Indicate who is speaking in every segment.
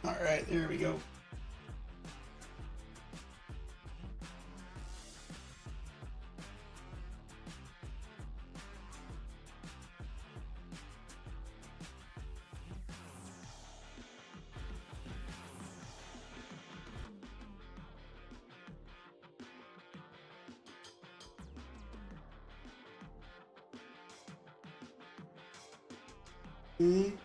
Speaker 1: All right, there we go. Mm-hmm.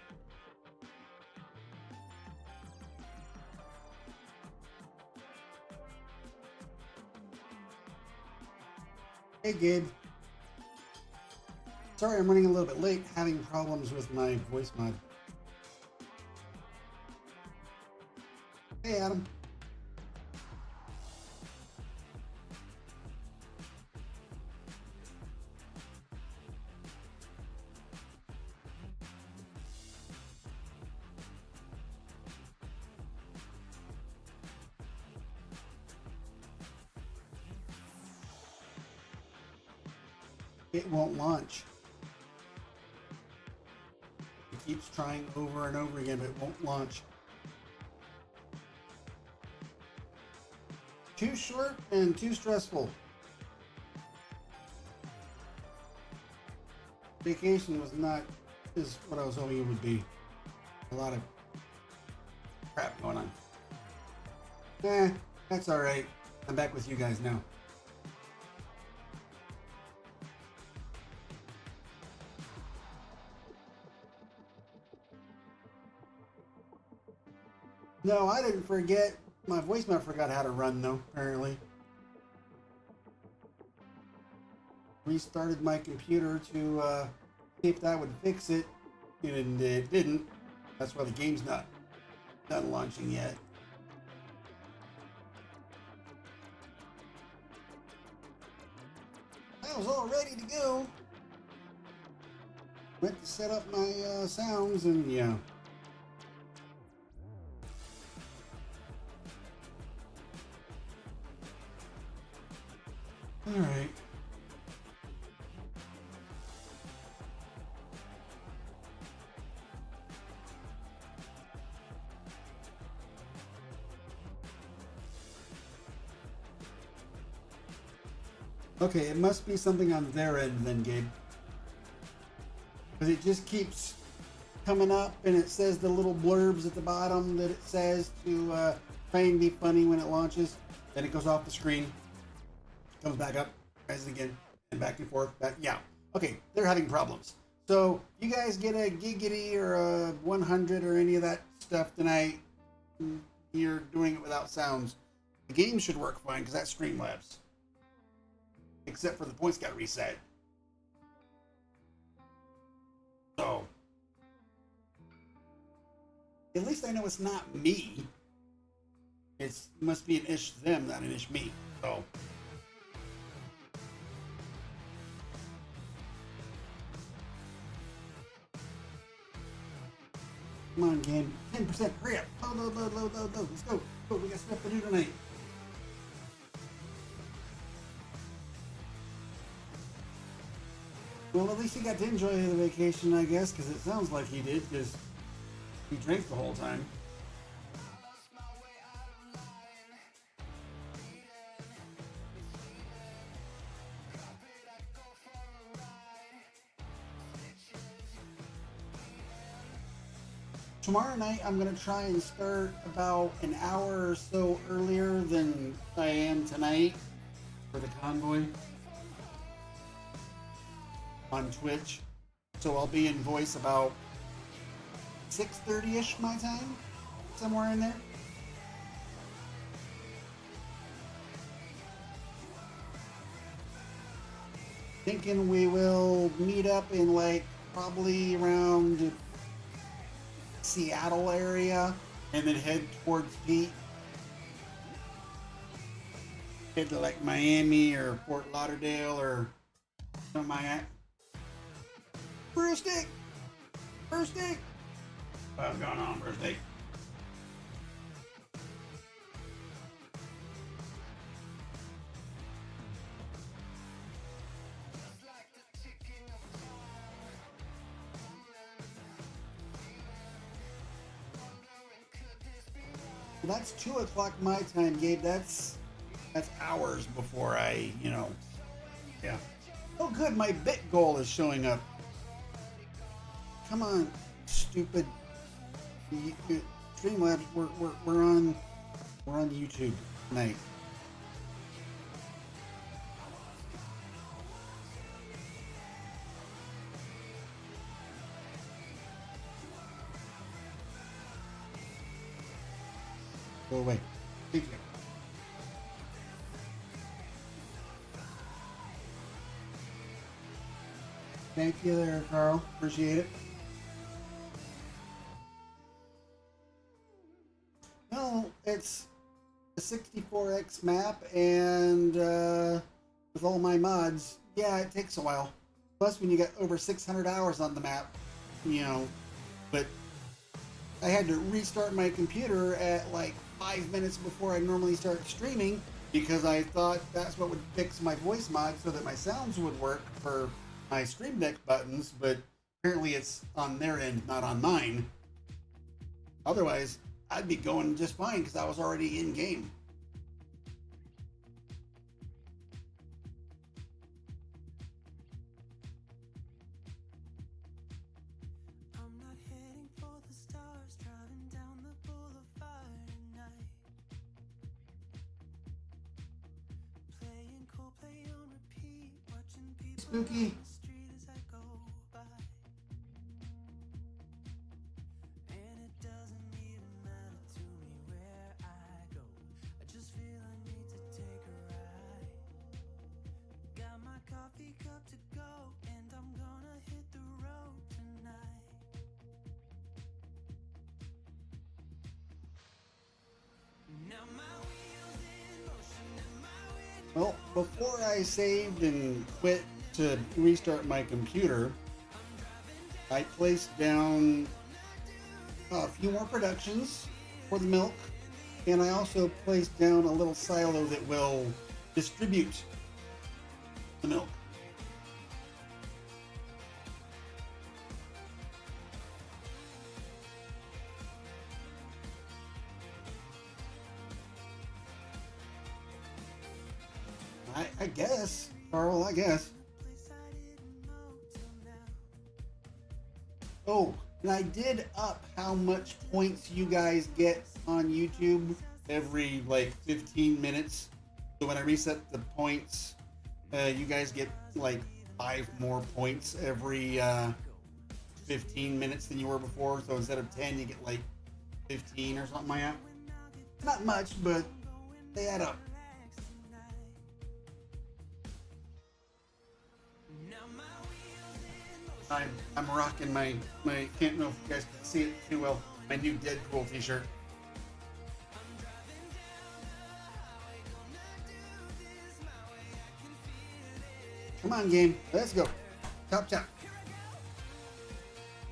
Speaker 1: Hey, Gabe. Sorry I'm running a little bit late, having problems with my voice mod. Hey, Adam. It won't launch. It keeps trying over and over again, but it won't launch. Too short and too stressful. Vacation was not is what I was hoping it would be. A lot of crap going on. That's all right. I'm back with you guys now. No, I didn't forget. My voicemail forgot how to run, though, apparently. Restarted my computer to see if that would fix it, and it didn't. That's why the game's not done launching yet. I was all ready to go. Went to set up my sounds, and yeah. All right. Okay, it must be something on their end then, Gabe. Because it just keeps coming up and it says the little blurbs at the bottom that it says to try and be funny when it launches. Then it goes off the screen, comes back up, tries it again, and back and forth. Back. Yeah. Okay, they're having problems. So you guys get a giggity or a 100 or any of that stuff tonight. You're doing it without sounds. The game should work fine because that's Streamlabs. Except for the points got reset. So, at least I know it's not me. It must be an ish them, not an ish me. So, come on, game. 10%. Hurry up. Load. Let's go. Go. We got stuff to do tonight. Well, at least he got to enjoy the vacation, I guess, because it sounds like he did, because he drank the whole time. Tomorrow night, I'm going to try and start about an hour or so earlier than I am tonight for the convoy on Twitch. So I'll be in voice about 6:30-ish my time, somewhere in there. Thinking we will meet up in like probably around Seattle area and then head towards Pete. Head to like Miami or Fort Lauderdale or something like that. First stick! What's going on, first stick? That's 2 o'clock my time, Gabe. That's hours before I, yeah. Oh, good. My bit goal is showing up. Come on, stupid. Streamlabs, we're on YouTube tonight. Go away. Thank you. Thank you there, Carl. Appreciate it. No, it's a 64x map, and with all my mods, yeah, it takes a while. Plus, when you get over 600 hours on the map, but I had to restart my computer at like 5 minutes before I normally start streaming because I thought that's what would fix my voice mod so that my sounds would work for my Stream Deck buttons, but apparently it's on their end, not on mine. Otherwise, I'd be going just fine because I was already in game. Spooky. Well, before I saved and quit to restart my computer, I placed down a few more productions for the milk, and I also placed down a little silo that will distribute the milk. I guess, Carl, I guess. Oh, and I did up how much points you guys get on YouTube every like 15 minutes. So when I reset the points, you guys get like 5 more points every 15 minutes than you were before. So instead of 10, you get like 15 or something like that. Not much, but they add up. I'm rocking my can't know if you guys can see it too well, my new Deadpool t-shirt. Come on, game, let's go. Chop chop.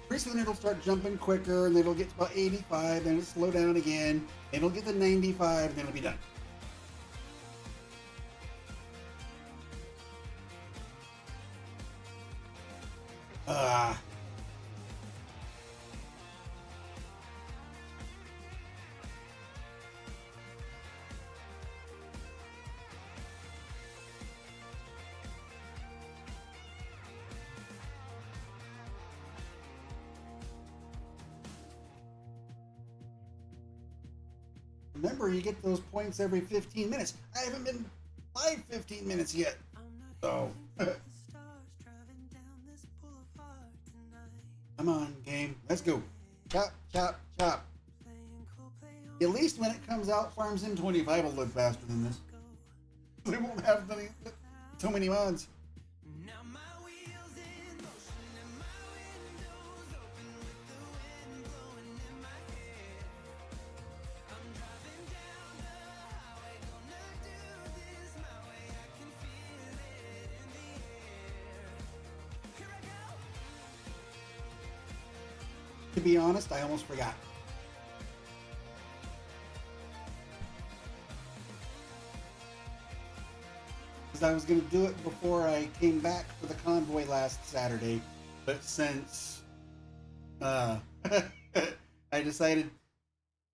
Speaker 1: Pretty soon it'll start jumping quicker, and it'll get to about 85, then it'll slow down again, it'll get to 95, then it'll be done. Remember, you get those points every 15 minutes. I haven't been live 15 minutes yet. So, come on, game. Let's go. Chop, chop, chop. At least when it comes out, Farms in 25 will look faster than this. They won't have so many mods. To be honest, I almost forgot. Because I was going to do it before I came back for the convoy last Saturday, but since I decided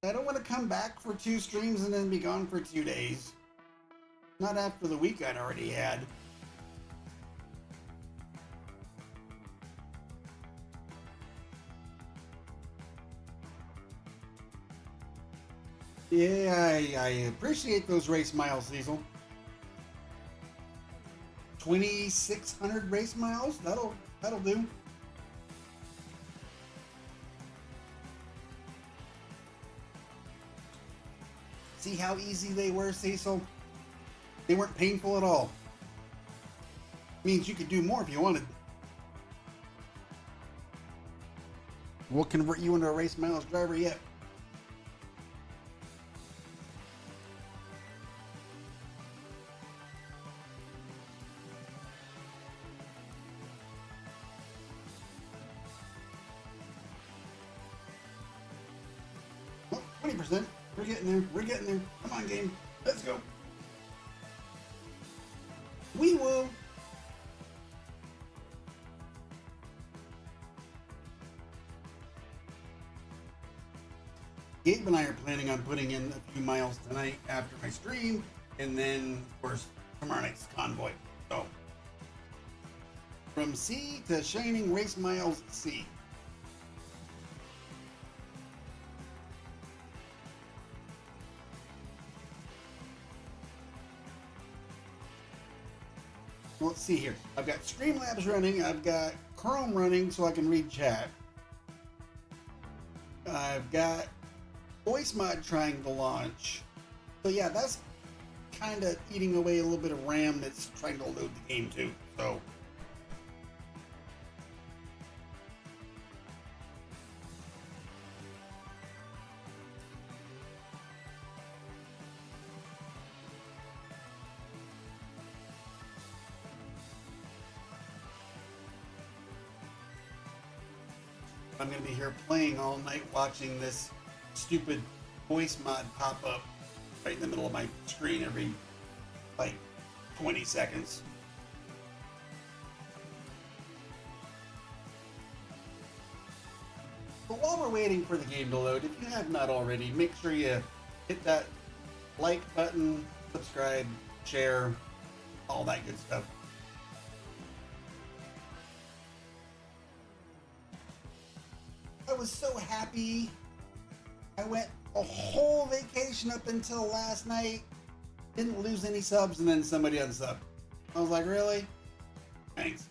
Speaker 1: I don't want to come back for 2 streams and then be gone for 2 days. Not after the week I'd already had. Yeah, I appreciate those race miles, Cecil. 2,600 race miles. That'll do. See how easy they were, Cecil? They weren't painful at all. Means you could do more if you wanted. We'll convert you into a race miles driver yet. Well, 20%. We're getting there. We're getting there. Come on, game. Let's go. We will. Gabe and I are planning on putting in a few miles tonight after my stream, and then, of course, tomorrow night's convoy. So, from C to Shining Race Miles C. Let's see here. I've got Streamlabs running. I've got Chrome running so I can read chat. I've got Voice Mod trying to launch. So yeah, that's kind of eating away a little bit of RAM that's trying to load the game too. So I'm going to be here playing all night watching this stupid voice mod pop up right in the middle of my screen every like 20 seconds. But while we're waiting for the game to load, if you have not already, make sure you hit that like button, subscribe, share, all that good stuff. I was so happy. I went a whole vacation up until last night. Didn't lose any subs, and then somebody unsubbed. I was like, really? Thanks.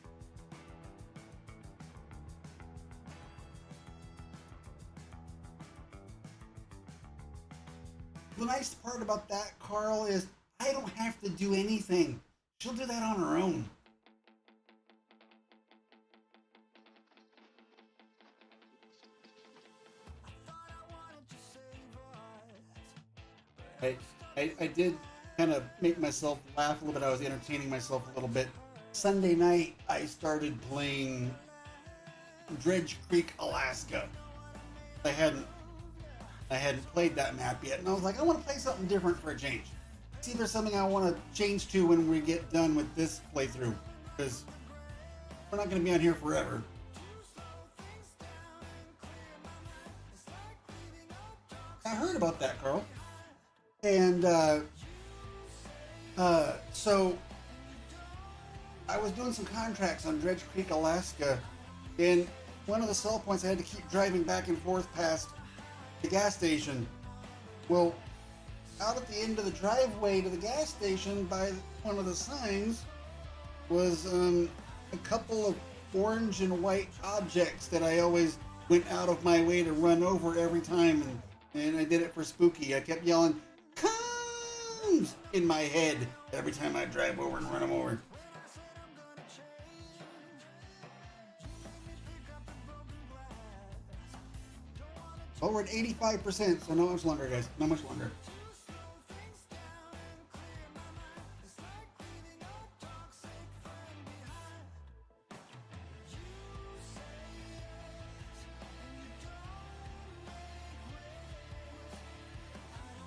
Speaker 1: The nice part about that, Carl, is I don't have to do anything. She'll do that on her own. I did kind of make myself laugh a little bit. I was entertaining myself a little bit. Sunday night, I started playing Dredge Creek, Alaska. I hadn't played that map yet, and I was like, I want to play something different for a change. See if there's something I want to change to when we get done with this playthrough, because we're not going to be on here forever. I heard about that, Carl. And so I was doing some contracts on Dredge Creek, Alaska, and one of the sell points I had to keep driving back and forth past the gas station. Well, out at the end of the driveway to the gas station by one of the signs was a couple of orange and white objects that I always went out of my way to run over every time, and I did it for Spooky. I kept yelling, "Comes!" in my head every time I drive over and run them over. Oh, we're at 85%, so not much longer, guys. Not much longer.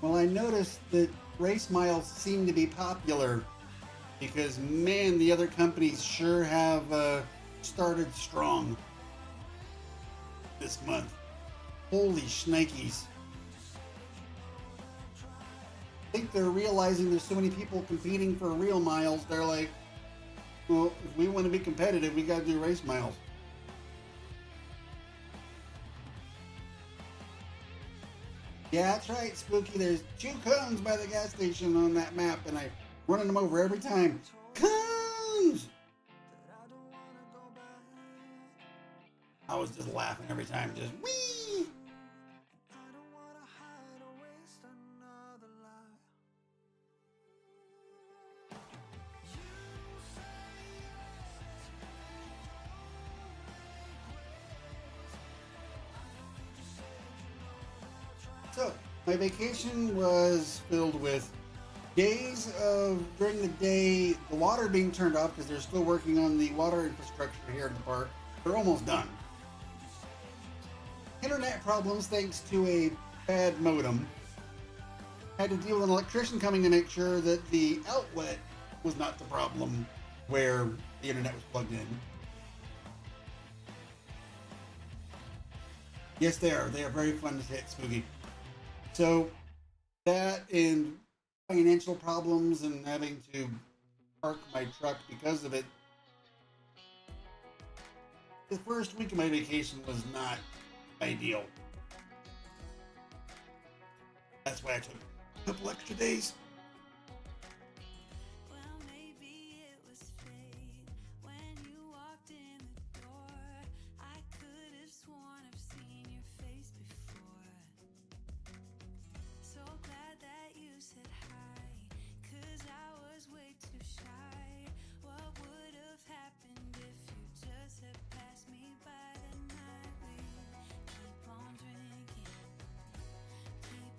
Speaker 1: Well, I noticed that race miles seem to be popular because, man, the other companies sure have started strong this month. Holy shnikes. think they're realizing there's so many people competing for real miles. They're like, well, if we want to be competitive, we got to do race miles. Yeah, that's right, Spooky. There's 2 cones by the gas station on that map, and I'm running them over every time. Cones! I was just laughing every time, just whee! So, my vacation was filled with days of, during the day, the water being turned off because they're still working on the water infrastructure here in the park. They're almost done. Internet problems thanks to a bad modem. Had to deal with an electrician coming to make sure that the outlet was not the problem where the internet was plugged in. Yes, they are. They are very fun to hit, Spooky. So that and financial problems and having to park my truck because of it. The first week of my vacation was not ideal. That's why I took a couple extra days.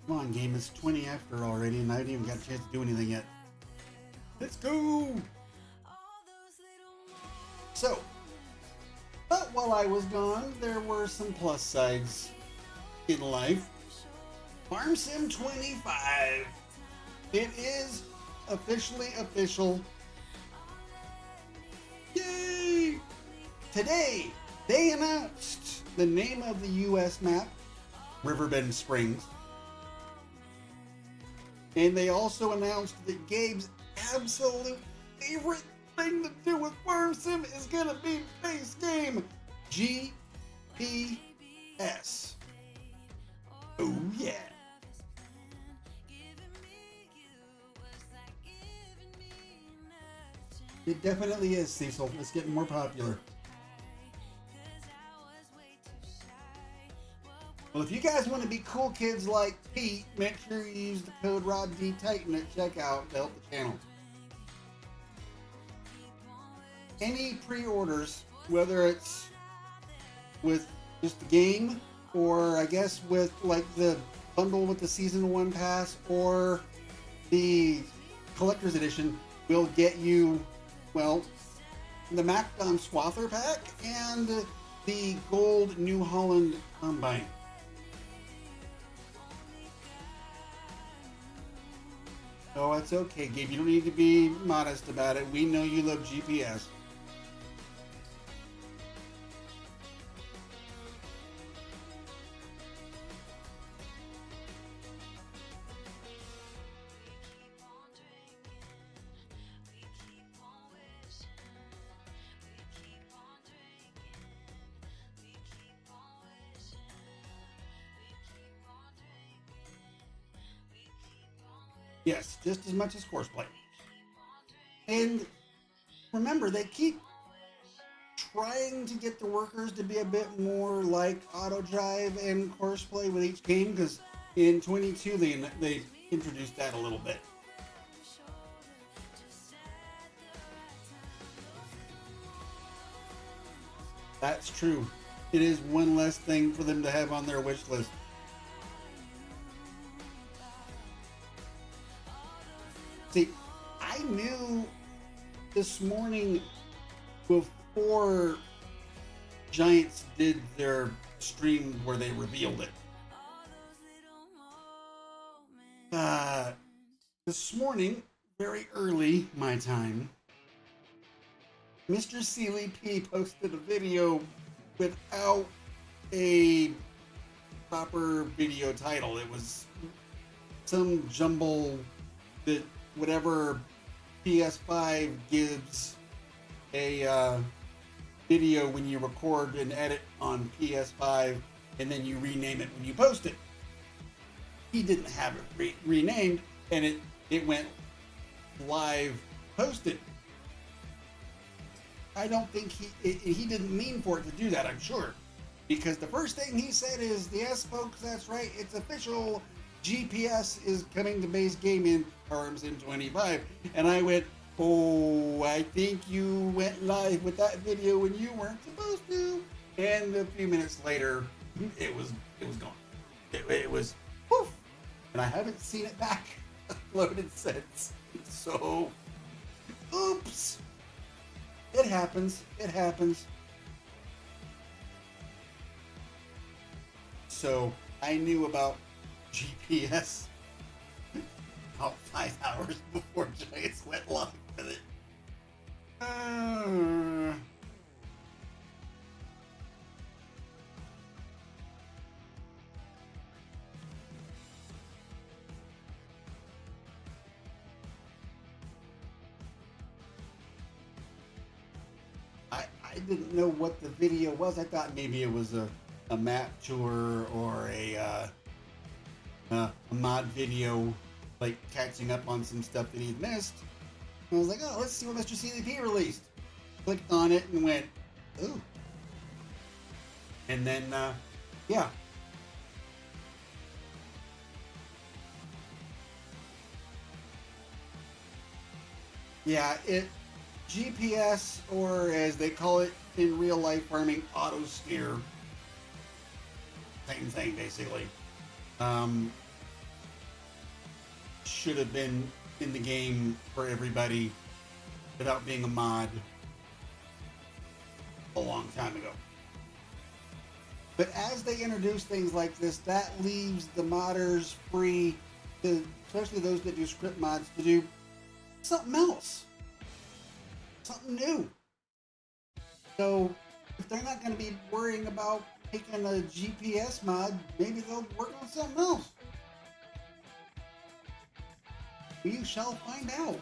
Speaker 1: Come on, game. It's 20 after already, and I haven't even got a chance to do anything yet. Let's go! So, but while I was gone, there were some plus sides in life. Farm Sim 25. It is officially official. Yay! Today, they announced the name of the US map, Riverbend Springs. And they also announced that Gabe's absolute favorite thing to do with Farm Sim is going to be base game GPS. Oh, yeah. It definitely is, Cecil. It's getting more popular. Well, if you guys want to be cool kids like Pete, make sure you use the code RODDTITAN at checkout to help the channel. Any pre-orders, whether it's with just the game, or I guess with like the bundle with the Season 1 pass, or the Collector's Edition, will get you, well, the Macdon Swather pack and the Gold New Holland Combine. Oh, it's okay, Gabe. You don't need to be modest about it. We know you love GPS. Yes, just as much as Courseplay. And remember, they keep trying to get the workers to be a bit more like Auto Drive and Courseplay with each game, because in 22 they introduced that a little bit. That's true. It is one less thing for them to have on their wish list. See, I knew this morning before Giants did their stream where they revealed it. This morning, very early my time, Mr. Sealy P posted a video without a proper video title. It was some jumble that whatever PS5 gives a video when you record and edit on PS5, and then you rename it when you post it. He didn't have it renamed, and it went live posted. I don't think he didn't mean for it to do that, I'm sure. Because the first thing he said is, yes, folks, that's right, it's official. GPS is coming to base gaming arms in 25. And I went, oh, I think you went live with that video when you weren't supposed to. And a few minutes later, it was gone. It was poof. And I haven't seen it back uploaded since. So, oops. It happens. It happens. So I knew about GPS about 5 hours before Giants went live with it. I didn't know what the video was. I thought maybe it was a map tour or a mod video, like catching up on some stuff that he'd missed. And I was like, oh, let's see what Mr. CDP released. Clicked on it and went, ooh. And then, yeah. Yeah, GPS, or as they call it in real life farming, auto steer. Same thing, basically. Should have been in the game for everybody without being a mod a long time ago. But as they introduce things like this, that leaves the modders free, especially those that do script mods, to do something else. Something new. So if they're not going to be worrying about making a GPS mod, maybe they'll work on something else. We shall find out.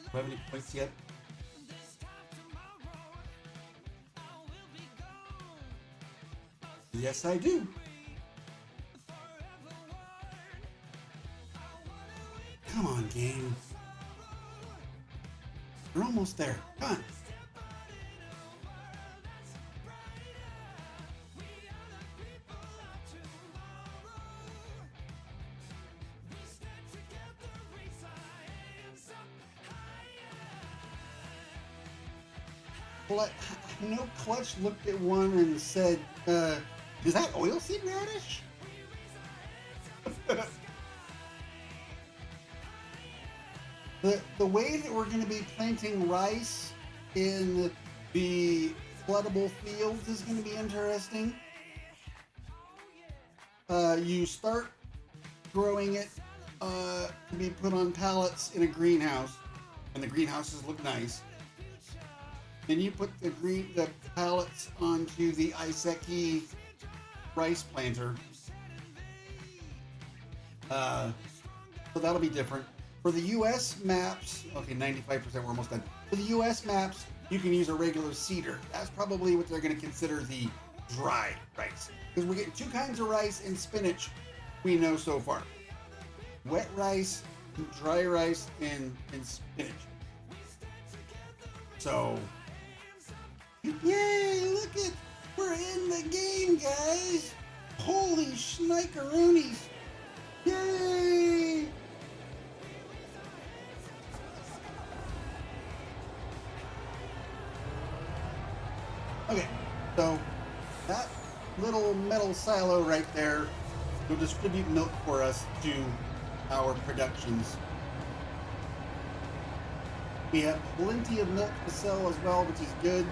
Speaker 1: Do I have any points yet? Yes, I do. Come on, game. We're almost there. Come on. I know Clutch looked at one and said, is that oilseed radish? The way that we're going to be planting rice in the floodable fields is going to be interesting. You start growing it to be put on pallets in a greenhouse, and the greenhouses look nice. Then you put the pallets onto the Iseki rice planter. So that'll be different. For the US maps, okay, 95%, we're almost done. For the US maps, you can use a regular seeder. That's probably what they're going to consider the dry rice. Because we're getting two kinds of rice and spinach we know so far. Wet rice, dry rice, and spinach. So, yay, look it! We're in the game, guys! Holy schnickeroonies! Yay! Okay, so that little metal silo right there will distribute milk for us to our productions. We have plenty of milk to sell as well, which is good.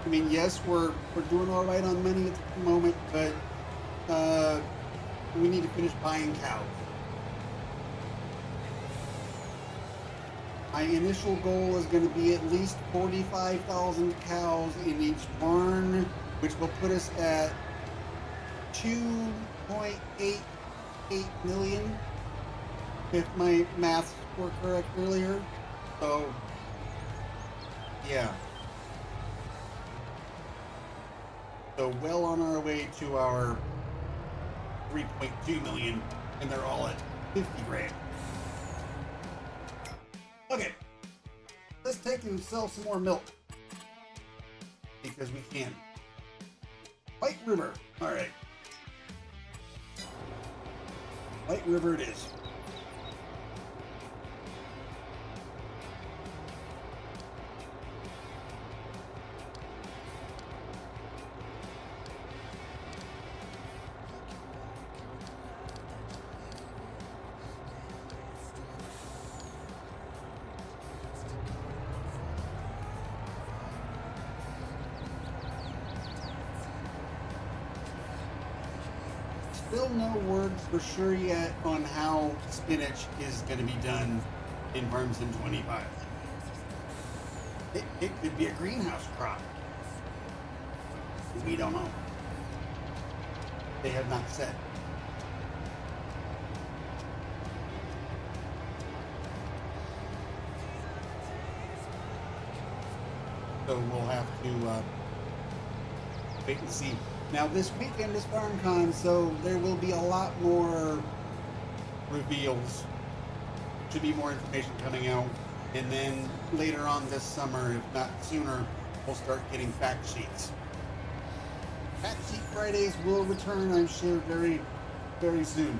Speaker 1: I mean, yes, we're doing all right on money at the moment, but we need to finish buying cows. My initial goal is going to be at least 45,000 cows in each barn, which will put us at 2.88 million, if my maths were correct earlier. So, yeah. So well on our way to our 3.2 million, and they're all at 50 grand. Okay, let's take and sell some more milk, because we can. White River, all right. White River it is. Still no words for sure yet on how spinach is going to be done in Farmington 25. It could be a greenhouse crop. We don't know. They have not said. So we'll have to wait and see. Now this weekend is FarmCon, so there will be a lot more reveals. Should be more information coming out. And then later on this summer, if not sooner, we'll start getting fact sheets. Fact Sheet Fridays will return, I'm sure, very, very soon.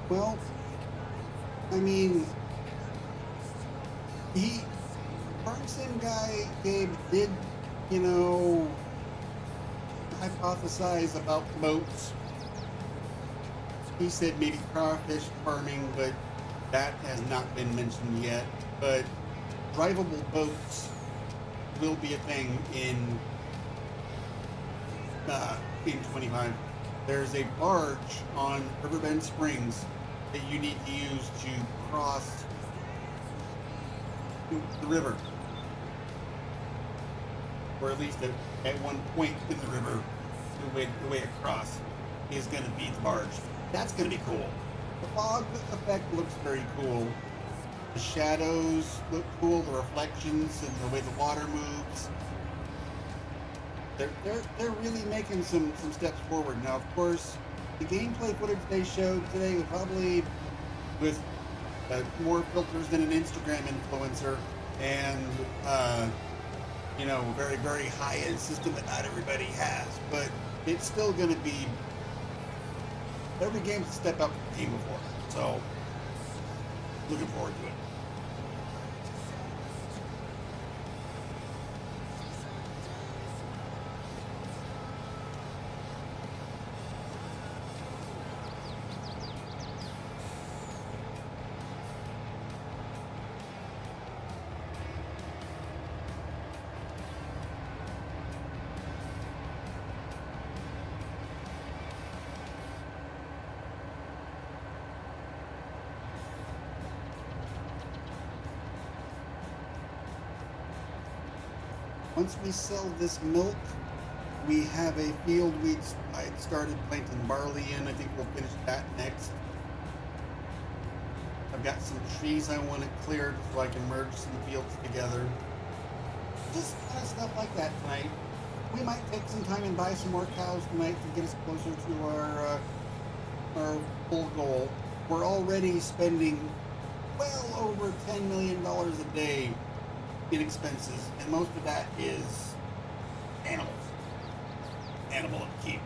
Speaker 1: Well, I mean, Farmsim guy, Gabe, did, hypothesize about boats. He said maybe crawfish farming, but that has not been mentioned yet. But drivable boats will be a thing in 25. There's a barge on Riverbend Springs that you need to use to cross the river, or at least at one point in the river, the way across is going to be the barge. That's going to be cool. The fog effect looks very cool. The shadows look cool. The reflections and the way the water moves. They're really making some steps forward. Now, of course, the gameplay footage they showed today was probably with more filters than an Instagram influencer, and very, very high-end system that not everybody has. But it's still going to be, every game's a step up from the game before. So, looking forward to it. Once we sell this milk, we have a field I started planting barley in. I think we'll finish that next. I've got some trees I want to clear so I can merge some fields together. Just kind of stuff like that tonight. We might take some time and buy some more cows tonight to get us closer to our full goal. We're already spending well over $10 million a day in expenses, and most of that is animal upkeep.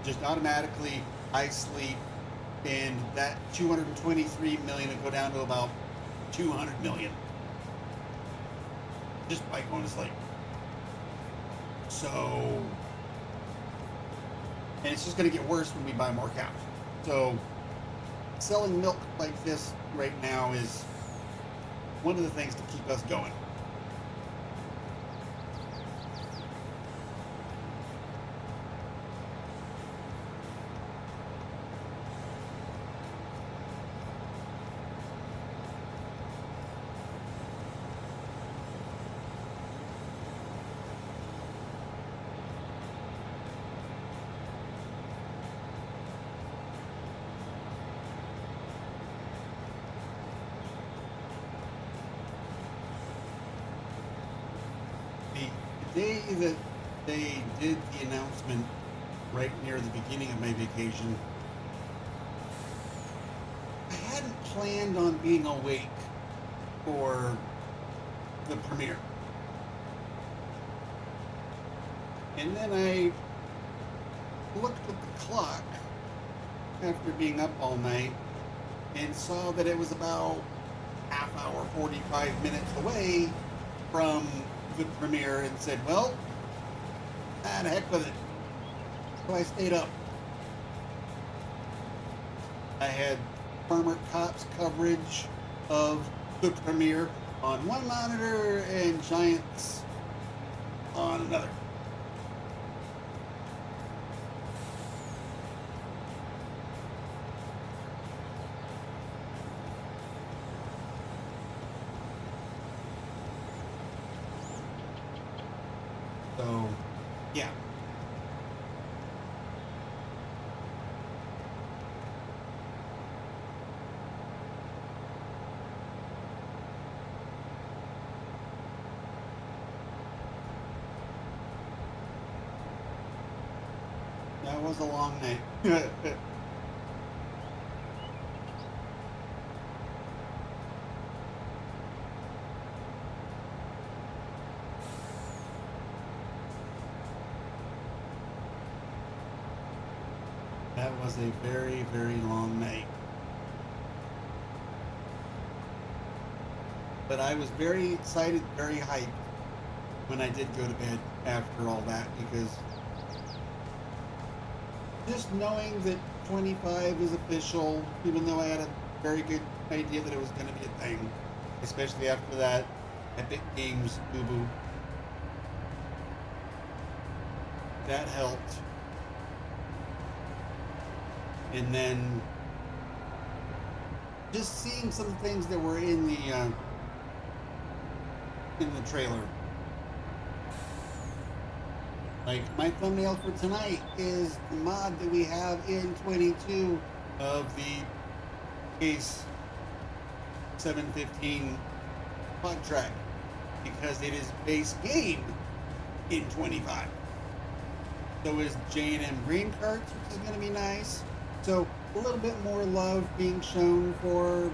Speaker 1: Just automatically, I sleep, and that 223 million will go down to about 200 million just by going to sleep. So And it's just going to get worse when we buy more cows. So selling milk like this right now is one of the things to keep us going. The day that they did the announcement right near the beginning of my vacation, I hadn't planned on being awake for the premiere. And then I looked at the clock after being up all night and saw that it was about half hour, 45 minutes away from the premiere and said, well, the heck with it. So I stayed up. I had Farmer Cop's coverage of the premiere on one monitor and Giants on another. So, yeah. That was a long night. That was a very, very long night. But I was very excited, very hyped when I did go to bed after all that, because just knowing that 25 is official, even though I had a very good idea that it was going to be a thing, especially after that Epic Games boo-boo, that helped. And then just seeing some things that were in the trailer. Like my thumbnail for tonight is the mod that we have in 22 of the Case 715 pod track, because it is base game in 25. So is J&M Green Carts, which is going to be nice. So a little bit more love being shown for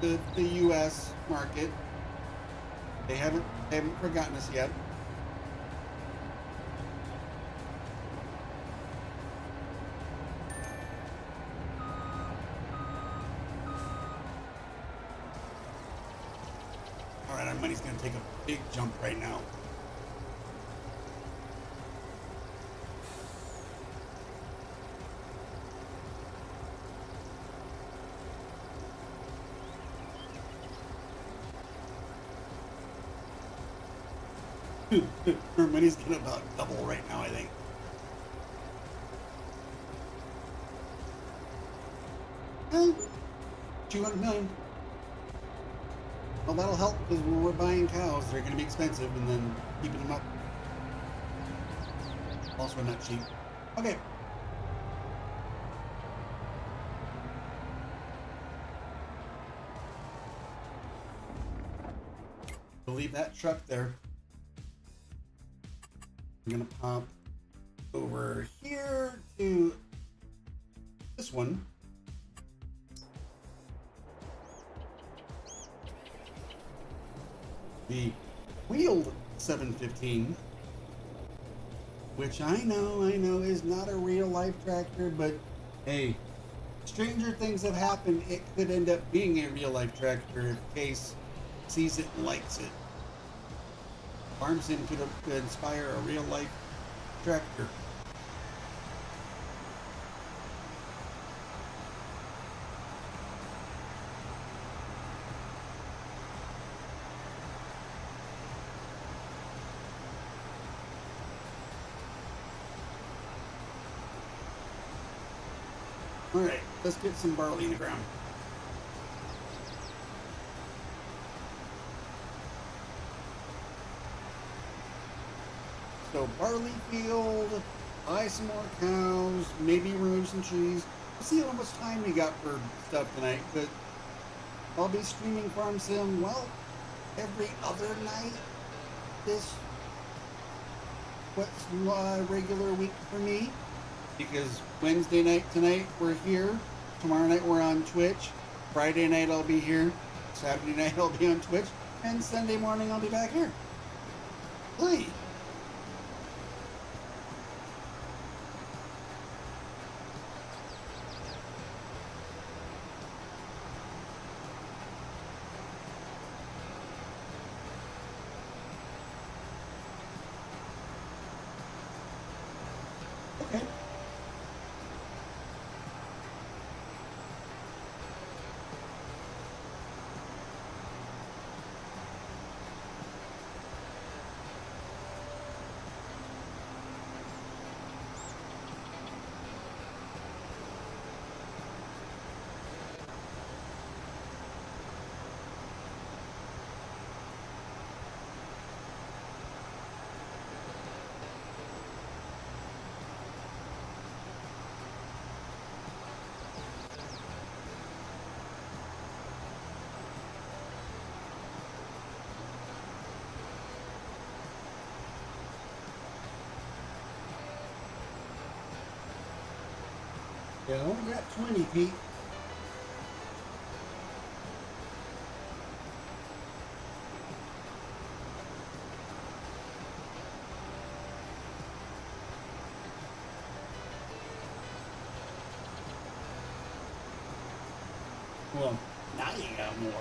Speaker 1: the U.S. market. They haven't forgotten us yet. All right, our money's going to take a big jump right now. Her money's gonna about double right now, I think. Eh, 200 million. Well, that'll help, because when we're buying cows, they're gonna be expensive, and then keeping them up also not cheap. Okay. We'll leave that truck there. I'm gonna pop over here to this one. The wheeled 715, which I know is not a real life tractor, but hey, stranger things have happened. It could end up being a real life tractor if Case sees it and likes it. Farm Sim could inspire a real life tractor. All right, let's get some barley in the ground. So barley field, buy some more cows, maybe remove some trees. We'll see how much time we got for stuff tonight, but I'll be streaming Farm Sim, well, every other night this what's regular week for me, because Wednesday night tonight we're here, tomorrow night we're on Twitch, Friday night I'll be here, Saturday night I'll be on Twitch, and Sunday morning I'll be back here. Play. Okay. Yeah, I only got 20, Pete. Well, now you got more.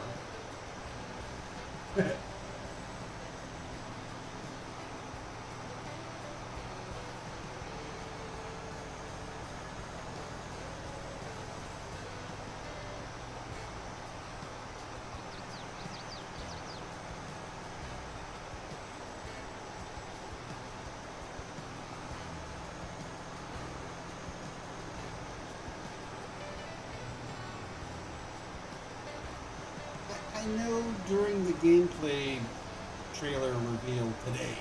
Speaker 1: I know during the gameplay trailer reveal today,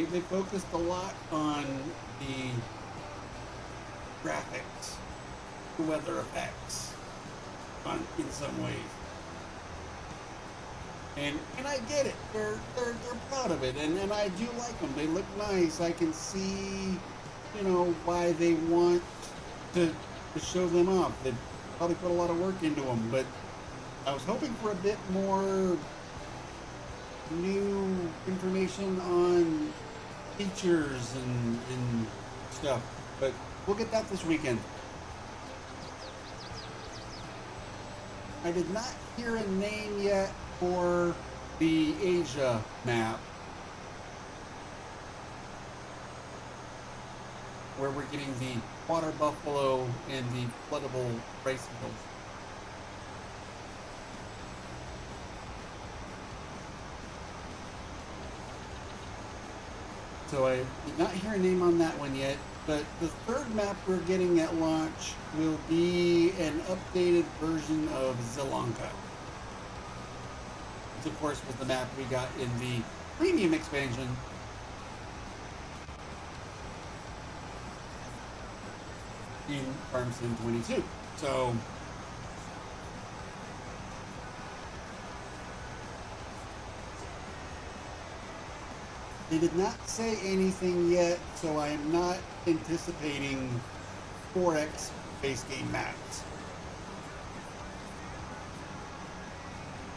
Speaker 1: they focused a lot on the graphics, the weather effects, in some ways. And I get it. They're proud of it, and I do like them. They look nice. I can see, why they want to show them off. They probably put a lot of work into them, but I was hoping for a bit more new information on features and stuff. But we'll get that this weekend. I did not hear a name yet for the Asia map, where we're getting the water buffalo and the floodable rice fields. So I did not hear a name on that one yet, but the third map we're getting at launch will be an updated version of Zilanka. Which of course was the map we got in the premium expansion. In Farm Sim 22. So they did not say anything yet, so I am not anticipating 4X base game maps.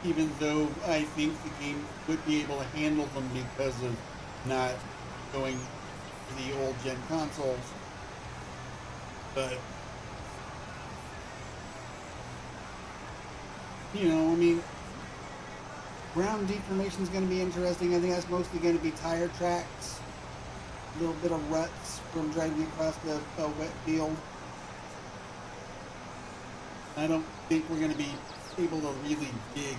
Speaker 1: Even though I think the game would be able to handle them because of not going to the old gen consoles. But, ground deformation is going to be interesting. I think that's mostly going to be tire tracks, a little bit of ruts from driving across a wet field. I don't think we're going to be able to really dig.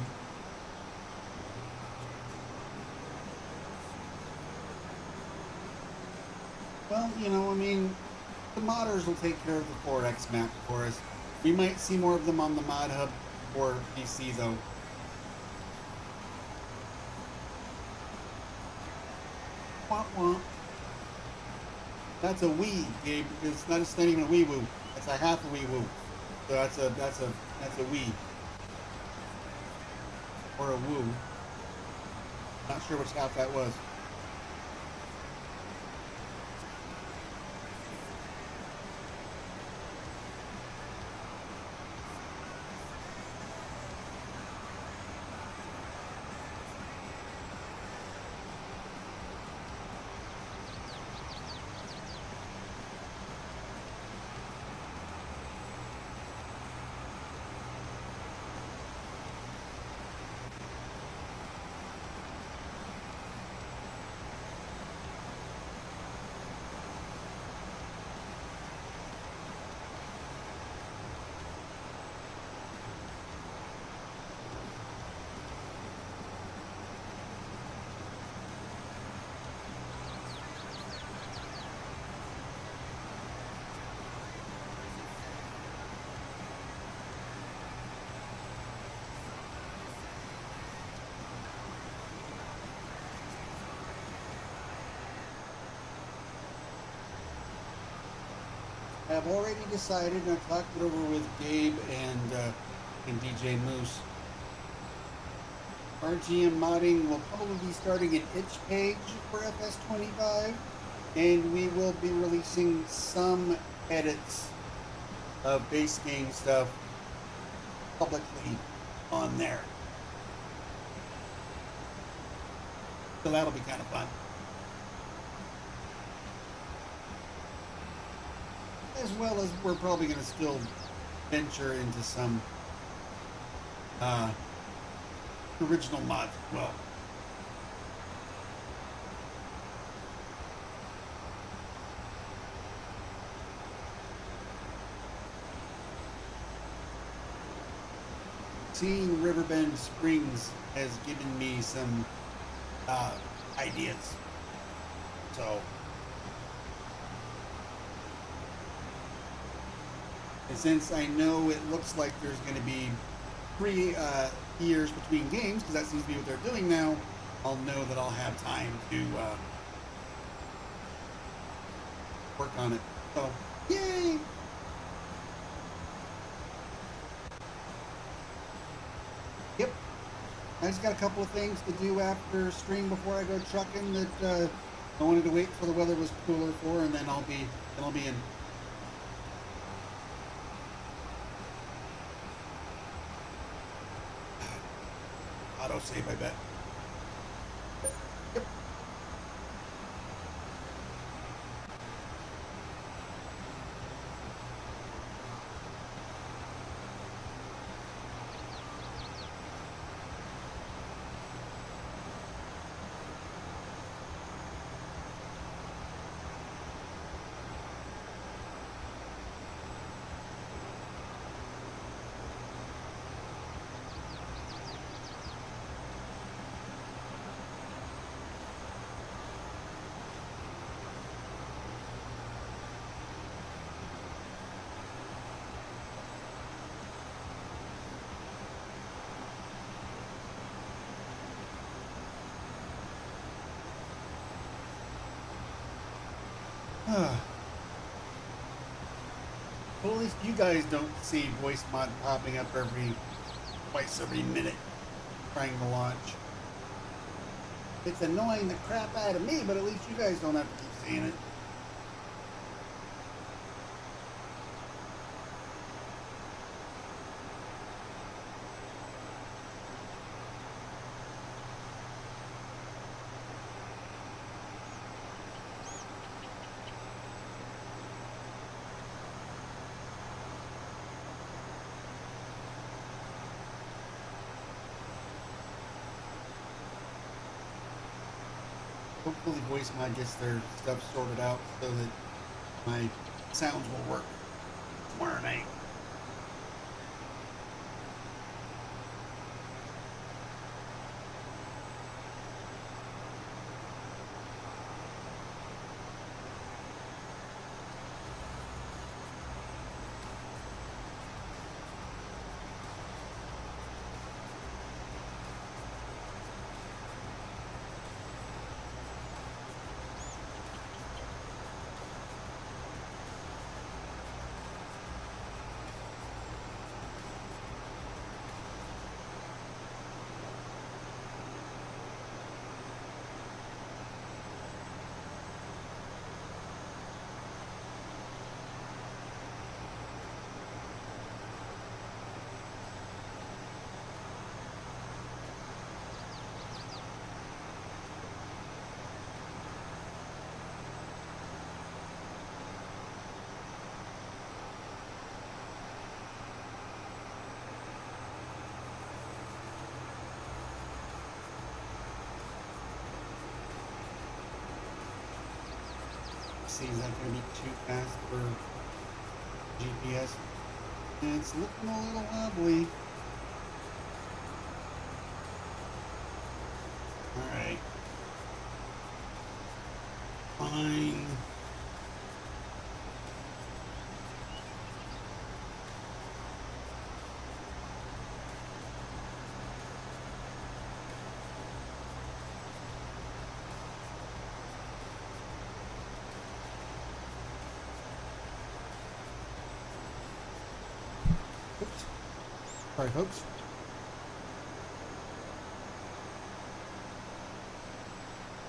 Speaker 1: Well, you know, I mean, the modders will take care of the 4X map for us. We might see more of them on the mod hub for PC though. Womp womp. That's a Wii, Gabe. It's not even a Wii Woo. That's a half a Wii Woo. So that's a Wii or a Woo. Not sure which half that was. I've already decided, and I've talked it over with Gabe and DJ Moose. RGM modding will probably be starting an itch page for FS25, and we will be releasing some edits of base game stuff publicly on there. So that'll be kind of fun. As well as we're probably going to still venture into some original mods as well. Seeing Riverbend Springs has given me some ideas. So, and since I know it looks like there's going to be 3 years between games, because that seems to be what they're doing now, I'll know that I'll have time to work on it. So, yay! Yep. I just got a couple of things to do after stream before I go trucking that I wanted to wait till the weather was cooler for, and then I'll be in. Auto save, I bet. Yep. Well, at least you guys don't see voice mod popping up twice every minute trying to launch. It's annoying the crap out of me, but at least you guys don't have to keep seeing it. Hopefully voice mod gets their stuff sorted out so that my sounds will work tomorrow night. see, is that going to be too fast for GPS? It's looking a little wobbly. Alright. Fine. Oops. Sorry, folks.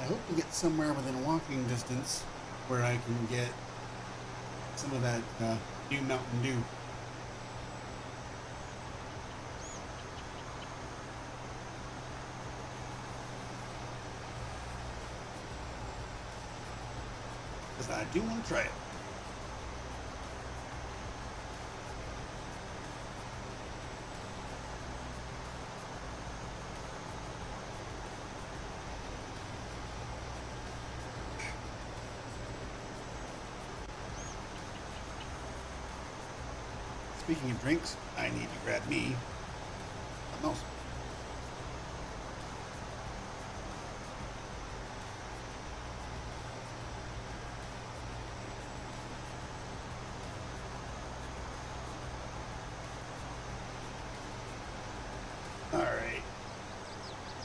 Speaker 1: I hope to get somewhere within walking distance where I can get some of that new Mountain Dew. Because I do want to try it. Speaking of drinks, I need to grab me something else. Alright.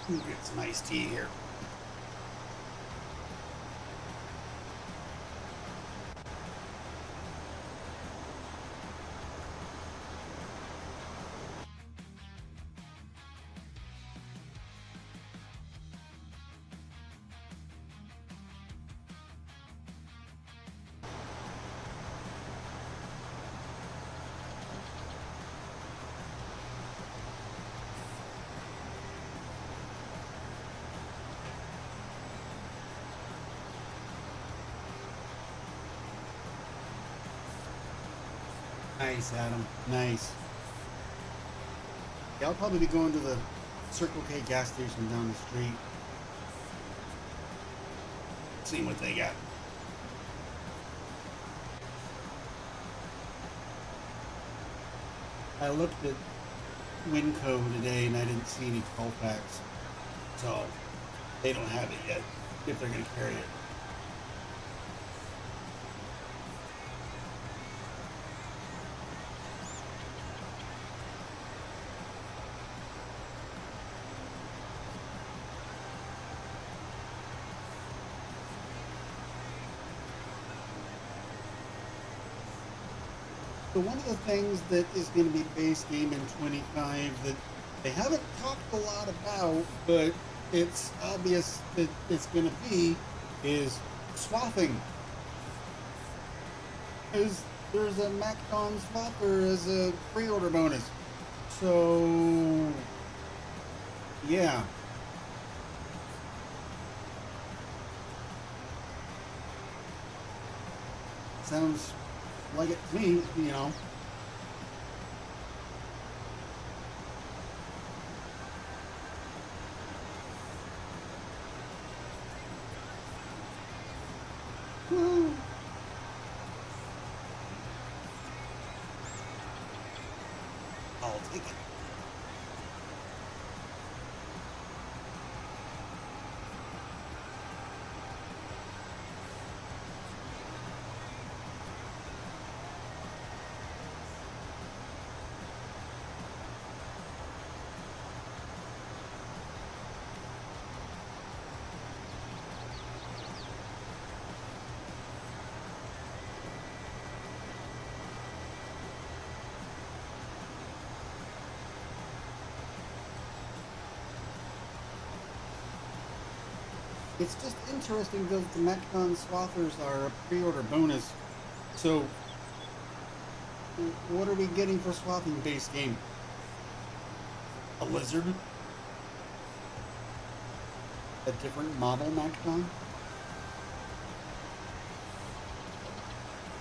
Speaker 1: Get some iced tea here. Nice, Adam. Nice. Yeah, I'll probably be going to the Circle K gas station down the street. Seeing what they got. I looked at Winco today and I didn't see any 12-packs. So, they don't have it yet, if they're going to carry it. So one of the things that is going to be base game in 25 that they haven't talked a lot about, but it's obvious that it's going to be, is swathing. There's a MacDon swather as a pre-order bonus. So, yeah. Sounds like it to me, you know. Woo. I'll take it. It's just interesting that the MacDon swathers are a pre-order bonus. So, what are we getting for swathing base game? A lizard? A different model MacDon?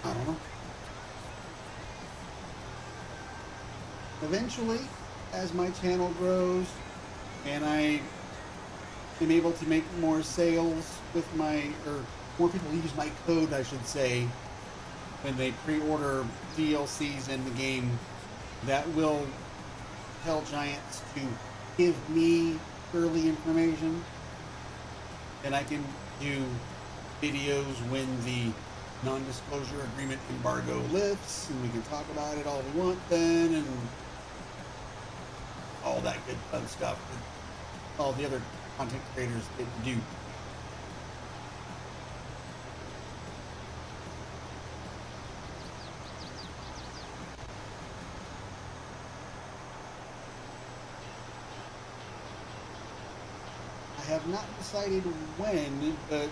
Speaker 1: I don't know. Eventually, as my channel grows and I am able to make more sales with my, or more people use my code, I should say, when they pre-order DLCs in the game, that will tell Giants to give me early information, and I can do videos when the non-disclosure agreement embargo lifts, and we can talk about it all we want then, and all that good fun stuff that all the other content creators get to do. I have not decided when, but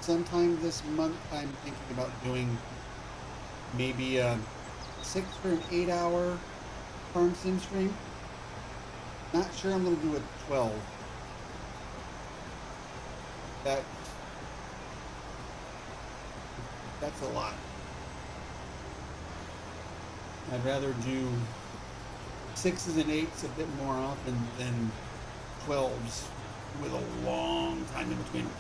Speaker 1: sometime this month I'm thinking about doing maybe a 6 or an 8 hour farm sim stream. Not sure I'm going to do a 12. That's a lot. I'd rather do 6s and 8s a bit more often than 12s with a long time in between them.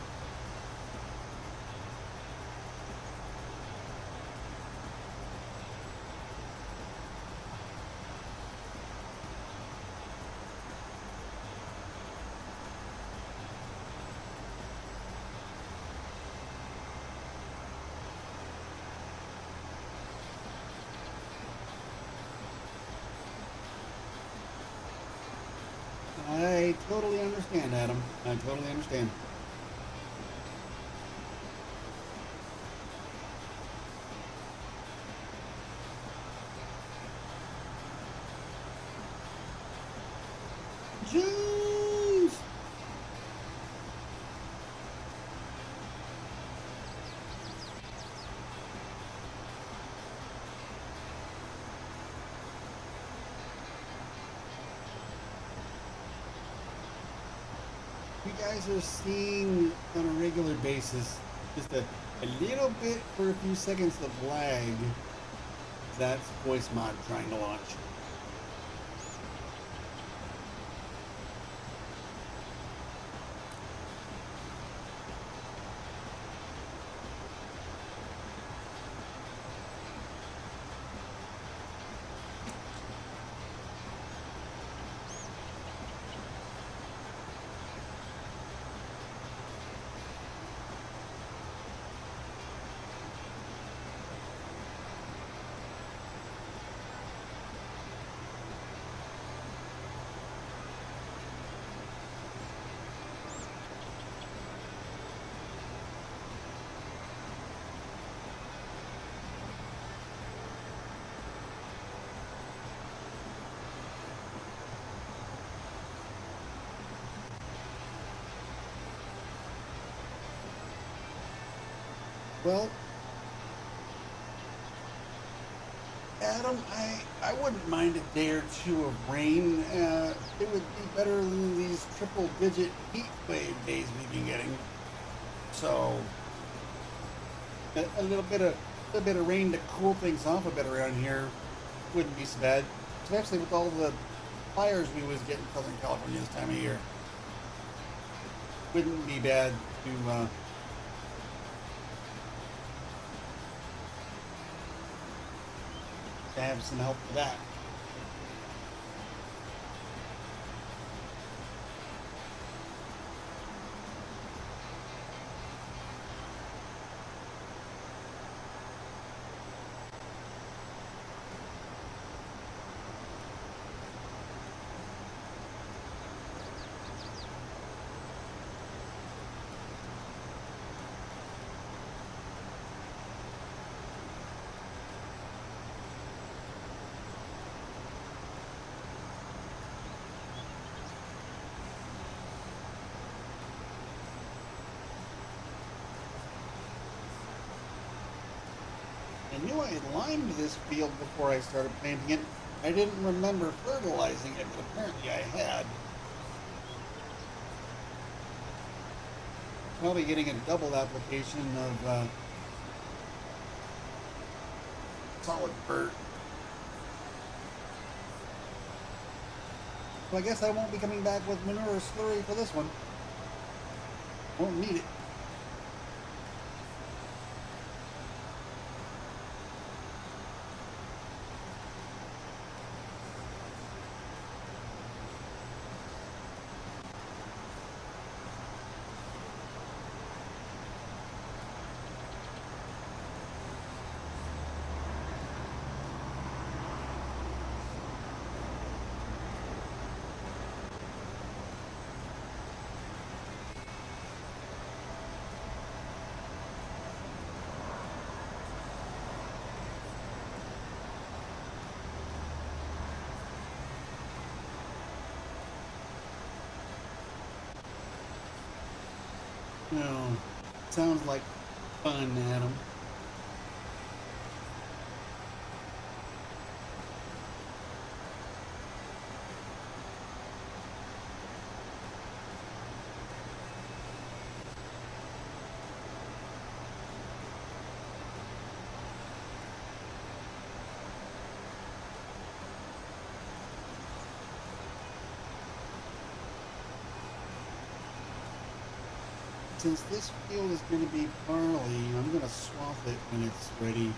Speaker 1: I totally understand, Adam. I totally understand. Jeez! You guys are seeing on a regular basis just a little bit for a few seconds of lag. That's voice mod trying to launch. Well, Adam, I wouldn't mind a day or two of rain. It would be better than these triple-digit heat wave days we've been getting. So, a little bit of rain to cool things off a bit around here wouldn't be so bad, especially with all the fires we was getting in Southern California this time of year. Wouldn't be bad to have some help with that. I knew I had limed this field before I started planting it. I didn't remember fertilizing it, but apparently I had. Probably getting a double application of solid dirt. So I guess I won't be coming back with manure slurry for this one. Won't need it. No, sounds like fun, Adam. Since this field is going to be barley, I'm going to swamp it when it's ready.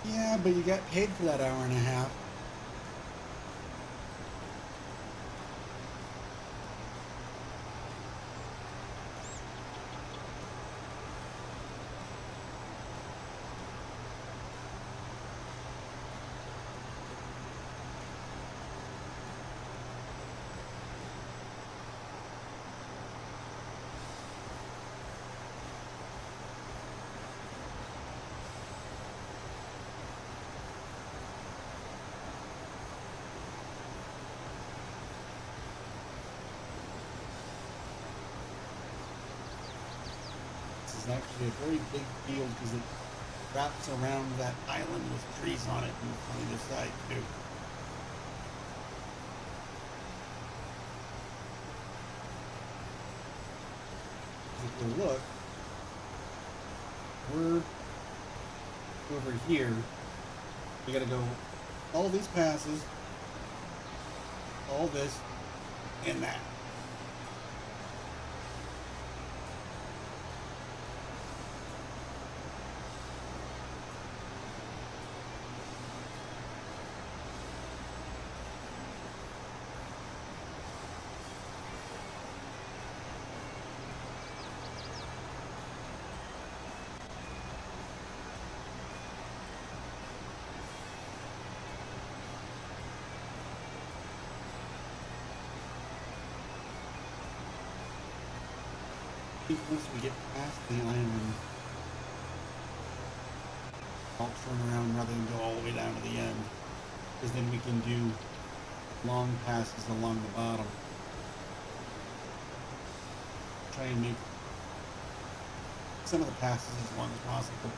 Speaker 1: Yeah, but you got paid for that hour and a half. This is actually a very big field because it wraps around that island with trees on it on either side too. If you look, we're over here. We gotta go all these passes, all this, and that. Once we get past the island, I'll turn around rather than go all the way down to the end, because then we can do long passes along the bottom. Try and make some of the passes as long as possible.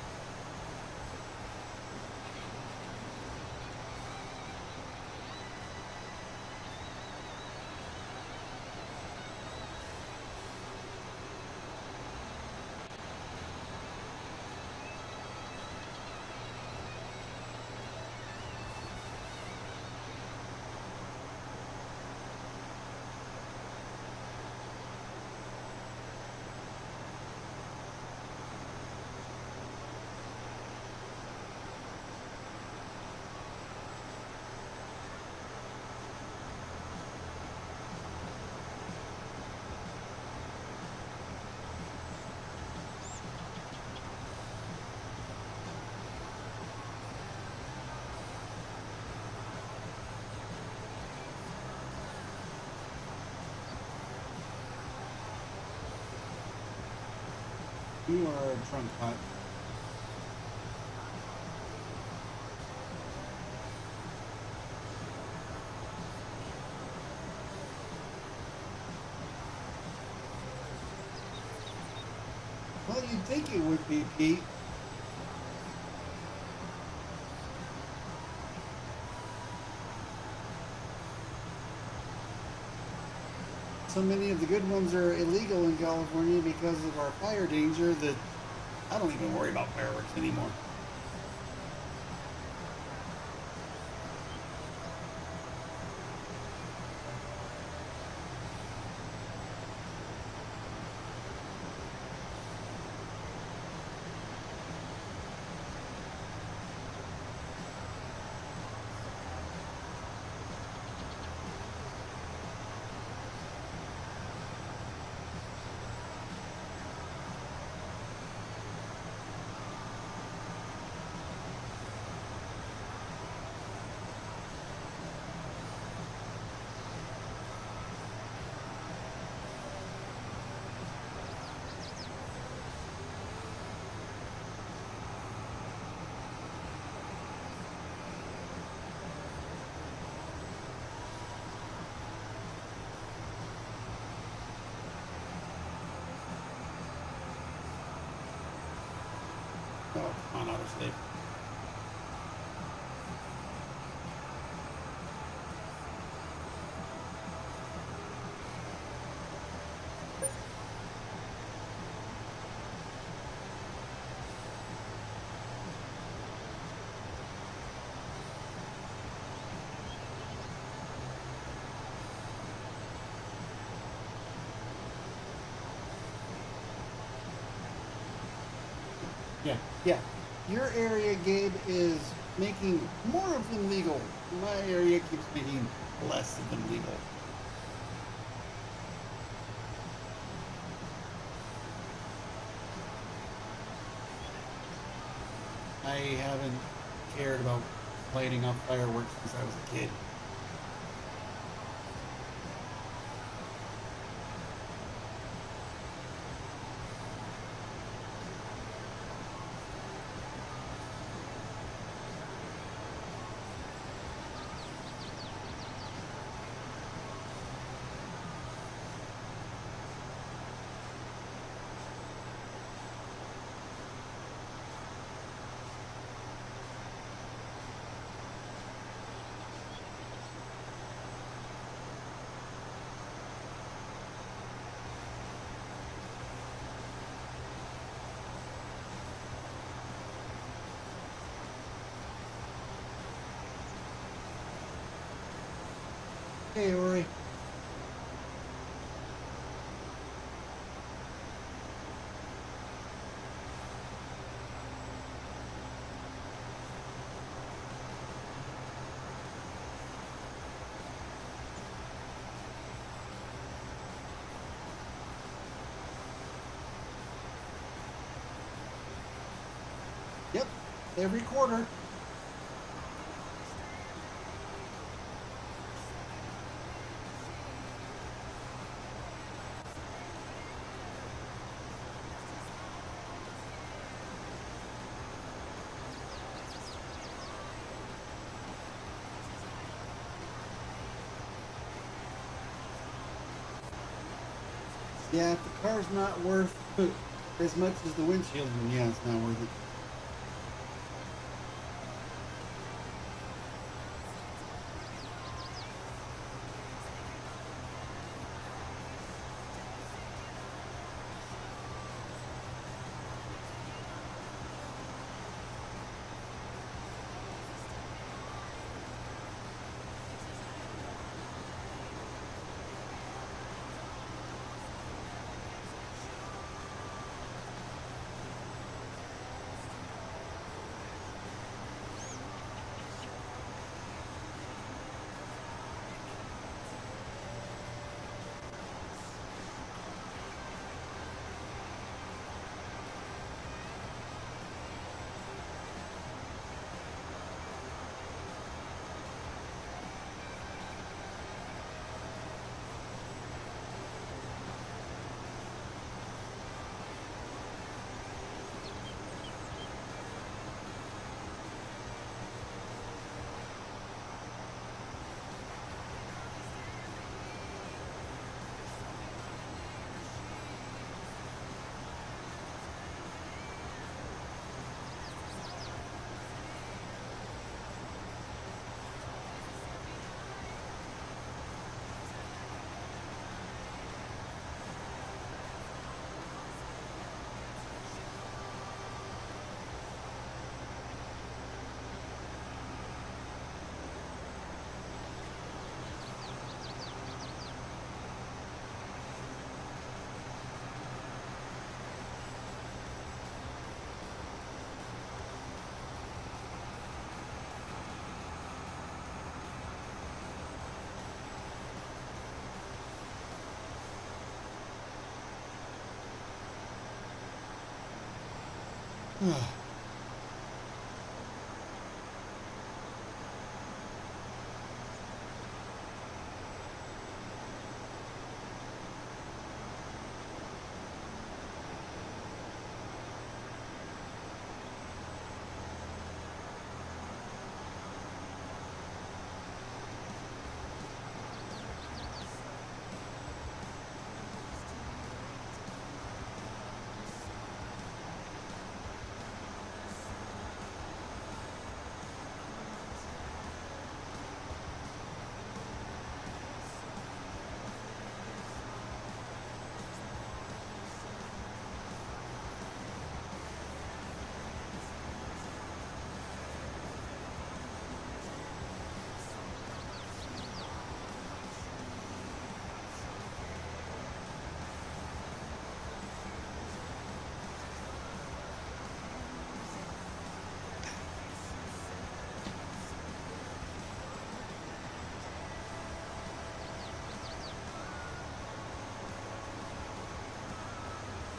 Speaker 1: You are a trunk pot. Well, you'd think it would be, Pete. So many of the good ones are illegal in California because of our fire danger that I don't even worry about fireworks anymore. Oh, come on, autosave. Yeah, yeah. Your area, Gabe, is making more of them legal. My area keeps making less of them legal. I haven't cared about lighting off fireworks since I was a kid. Hey, Ori. Yep, every quarter. Yeah, if the car's not worth as much as the windshield, then yeah, it's not worth it.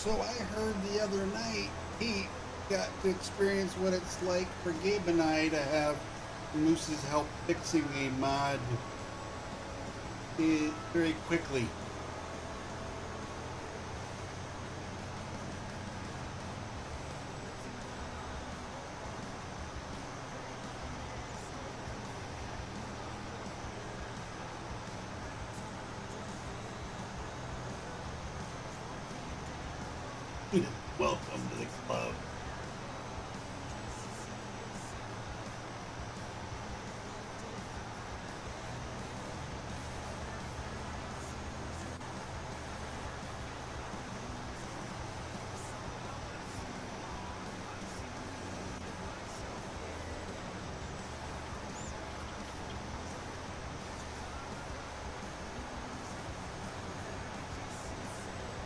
Speaker 1: So I heard the other night Pete got to experience what it's like for Gabe and I to have Moose's help fixing a mod very quickly. Welcome to the club.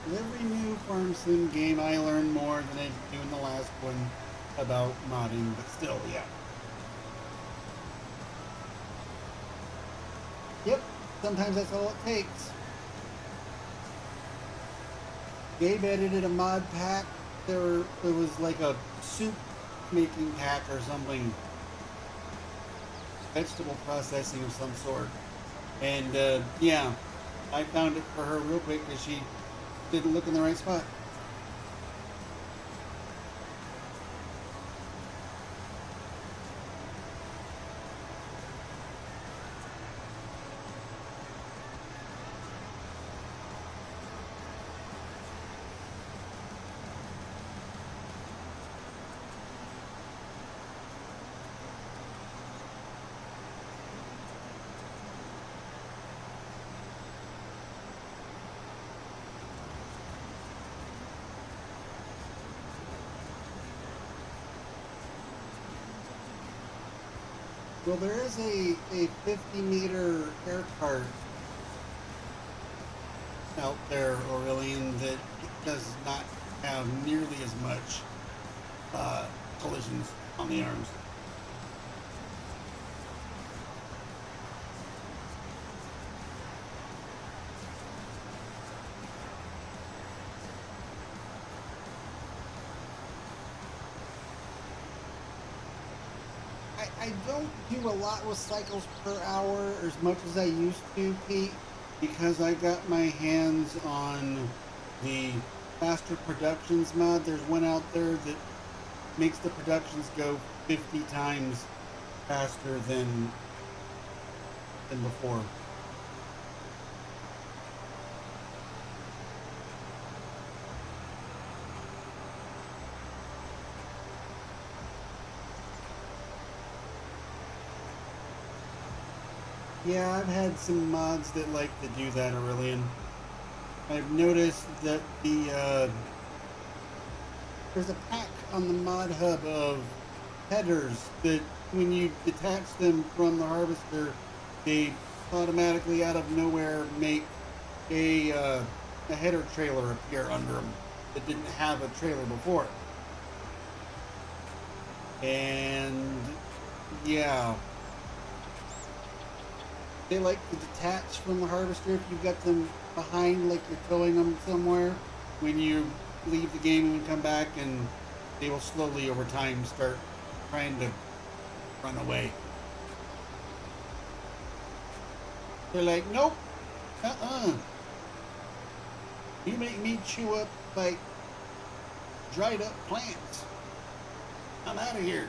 Speaker 1: With every new Farm Sim game, I learn more than I do in the last one about modding, but still, yeah. Yep, sometimes that's all it takes. Gabe edited a mod pack. There was like a soup making pack or something. Vegetable processing of some sort. And yeah, I found it for her real quick because she didn't look in the right spot. Well, there is a 50-meter air cart out there, Aurelian, that does not have nearly as much collisions on the arms. I don't do a lot with cycles per hour as much as I used to, Pete, because I got my hands on the faster productions mod. There's one out there that makes the productions go 50 times faster than before. Yeah, I've had some mods that like to do that, Aurelian. I've noticed that there's a pack on the mod hub of headers that when you detach them from the harvester, they automatically out of nowhere make a header trailer appear under them that didn't have a trailer before. And yeah, they like to detach from the harvester if you've got them behind, like you're towing them somewhere. When you leave the game and come back, and they will slowly over time start trying to run away. They're like, nope, you make me chew up like dried up plants. I'm out of here.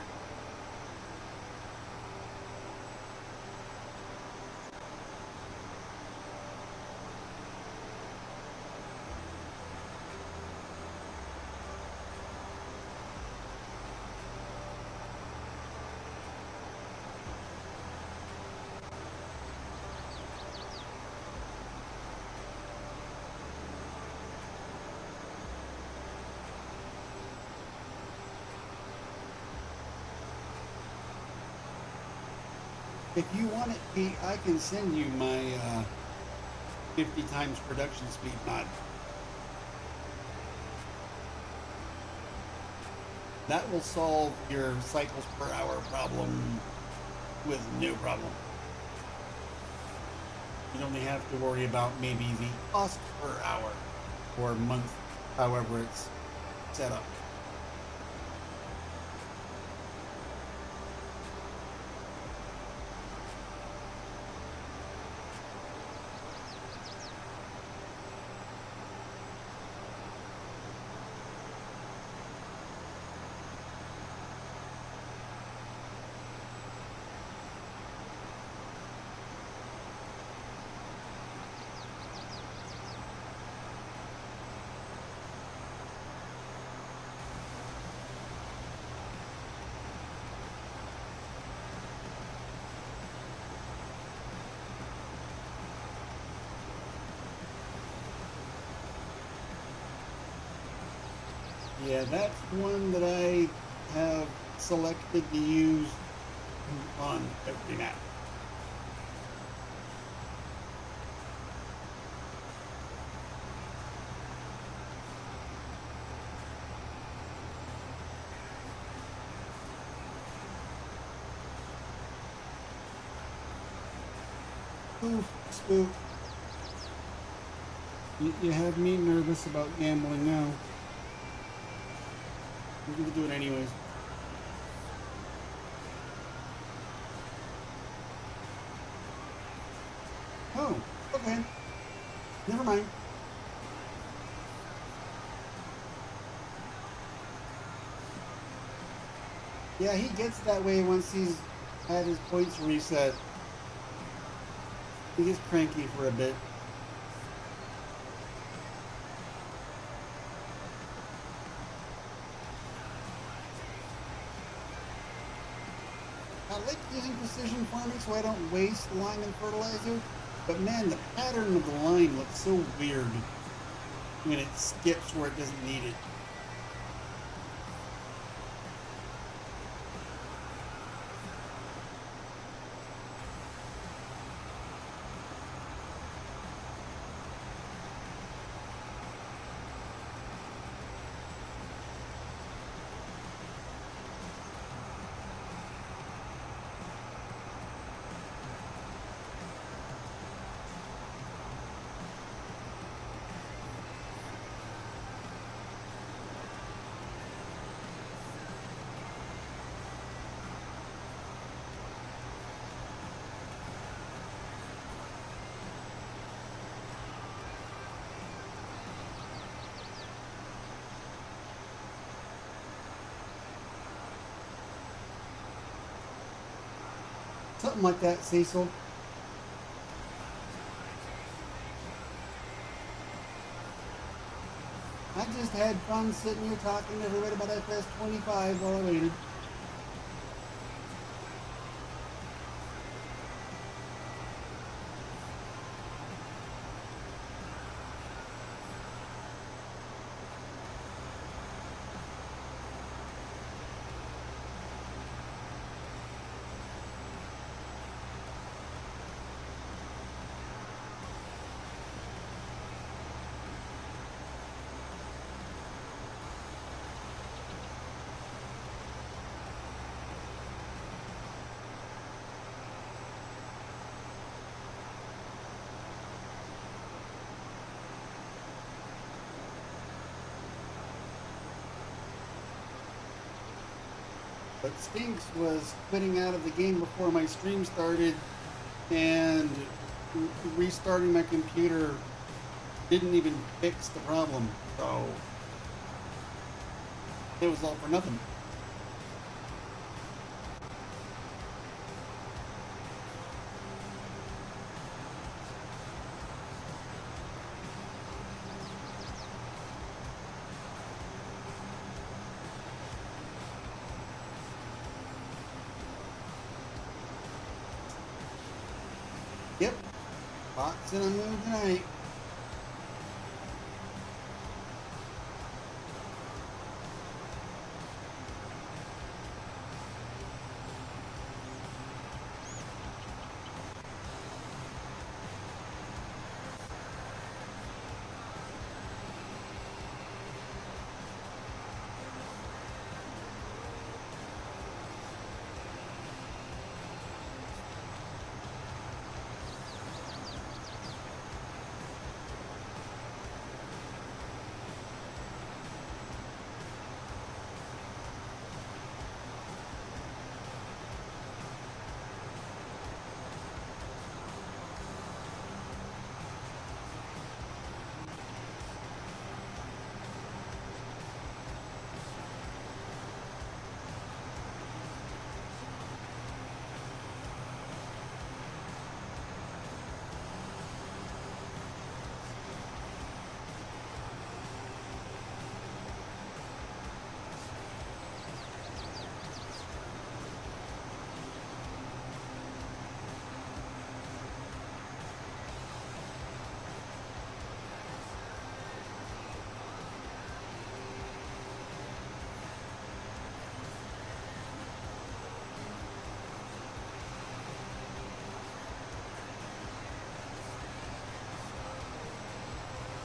Speaker 1: If you want it, Pete, I can send you my 50 times production speed mod. That will solve your cycles per hour problem with no problem. You only have to worry about maybe the cost per hour or month, however it's set up. Yeah, that's one that I have selected to use on every map. Ooh, spook. You have me nervous about gambling now. We're gonna do it anyways. Oh, okay. Never mind. Yeah, he gets that way once he's had his points reset. He gets cranky for a bit. I like using precision farming so I don't waste lime and fertilizer, but man, the pattern of the line looks so weird when it skips where it doesn't need it. Something like that, Cecil. I just had fun sitting here talking to everybody about FS22 while I waited. But Stinks was quitting out of the game before my stream started, and restarting my computer didn't even fix the problem. So it was all for nothing. Yep, box in a mood tonight.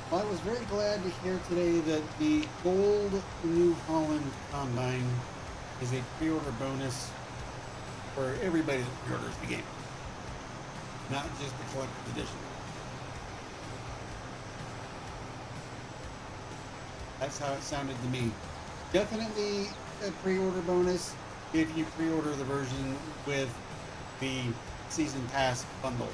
Speaker 1: Well, I was very glad to hear today that the Gold New Holland Combine is a pre-order bonus for everybody that pre-orders the game, not just the collector's edition. That's how it sounded to me. Definitely a pre-order bonus if you pre-order the version with the Season Pass bundle.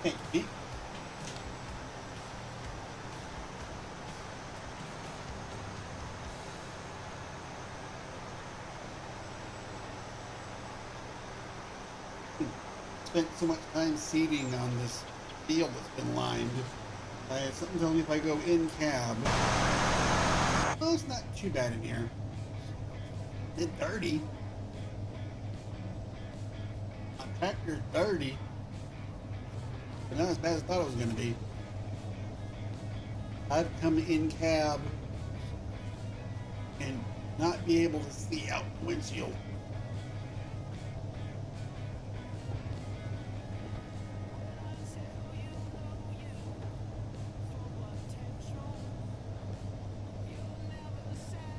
Speaker 1: Hey, Pete. Spent so much time seeding on this field that's been lined. I have something telling me if I go in cab, well, it's not too bad in here. It's dirty. My tractor's dirty, but not as bad as I thought it was going to be. I'd come in cab and not be able to see out the windshield.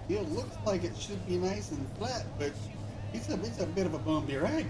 Speaker 1: It looks like it should be nice and flat, but it's a bit of a bumpy ride.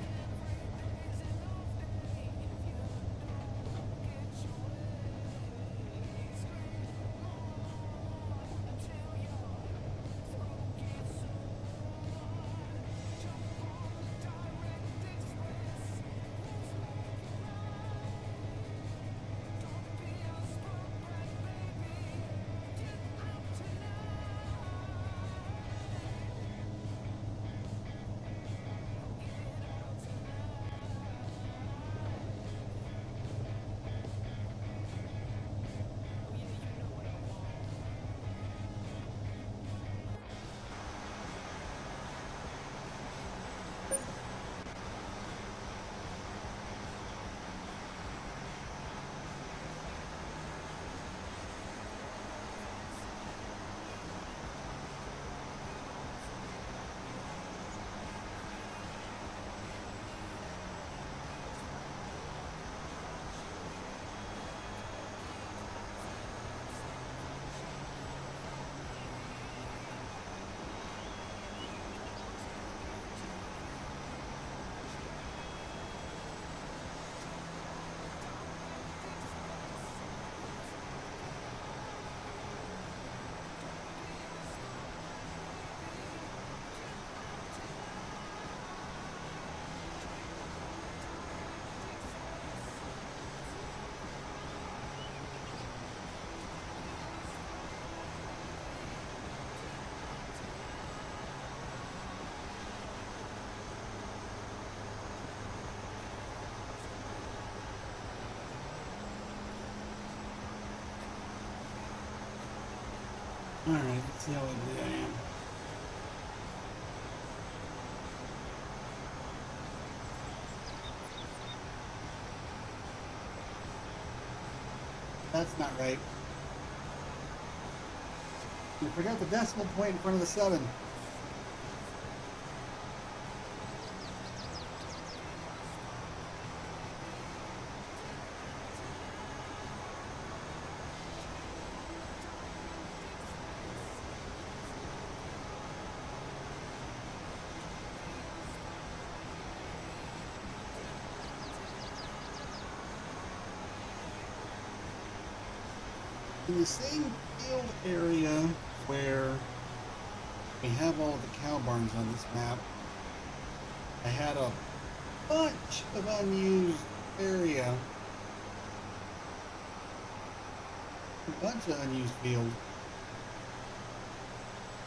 Speaker 1: Alright, let's see how ugly I am. That's not right. You forgot the decimal point in front of the 7. In the same field area where we have all of the cow barns on this map, I had a bunch of unused area. A bunch of unused field.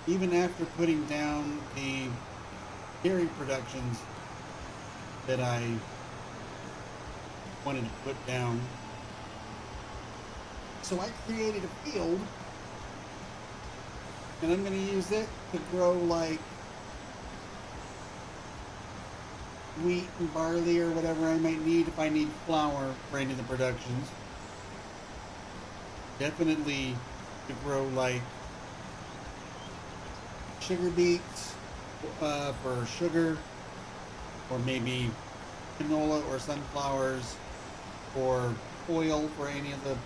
Speaker 1: Even after putting down the dairy productions that I wanted to put down. So I created a field, and I'm going to use it to grow like wheat and barley or whatever I might need if I need flour for any of the productions. Definitely to grow like sugar beets for sugar, or maybe canola or sunflowers, or oil for any of the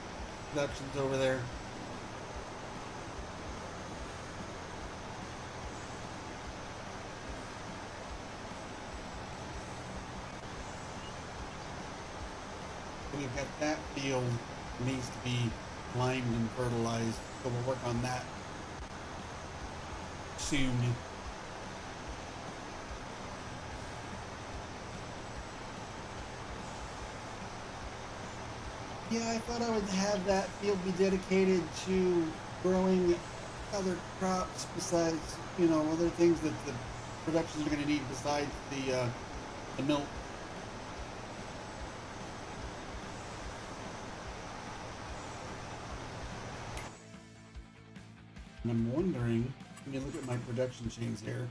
Speaker 1: productions over there. We've got that field needs to be limed and fertilized, so we'll work on that soon. Yeah, I thought I would have that field be dedicated to growing other crops besides, you know, other things that the productions are going to need besides the milk. And I'm wondering, let me look at my production chains here.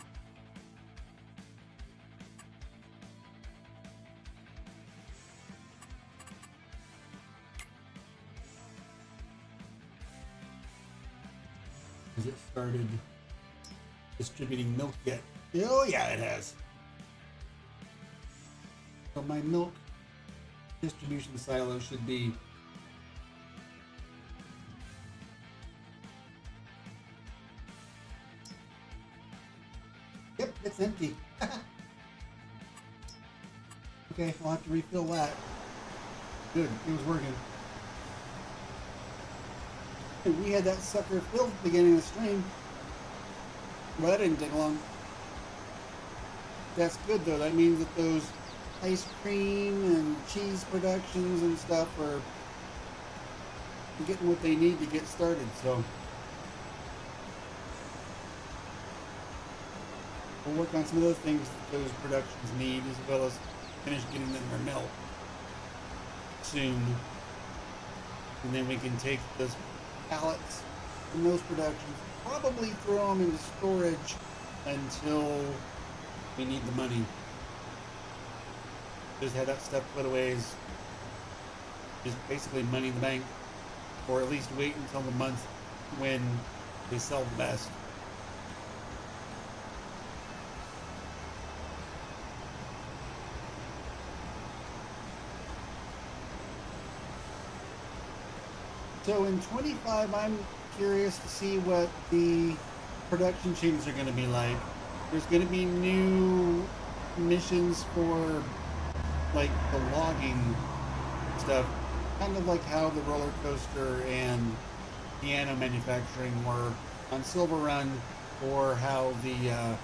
Speaker 1: Has it started distributing milk yet? Oh yeah, it has. So my milk distribution silo should be yep, it's empty. Okay, I'll have to refill that. Good, it was working. We had that sucker filled at the beginning of the stream. Well, that didn't take long. That's good though. That means that those ice cream and cheese productions and stuff are getting what they need to get started. So we'll work on some of those things that those productions need, as well as finish getting them their milk soon. And then we can take those pallets from those productions, probably throw them into storage until we need the money. Just have that stuff put away as just basically money in the bank, or at least wait until the month when they sell the best. So in 25, I'm curious to see what the production chains are going to be like. There's going to be new missions for like the logging stuff, kind of like how the roller coaster and piano manufacturing were on Silver Run, or how the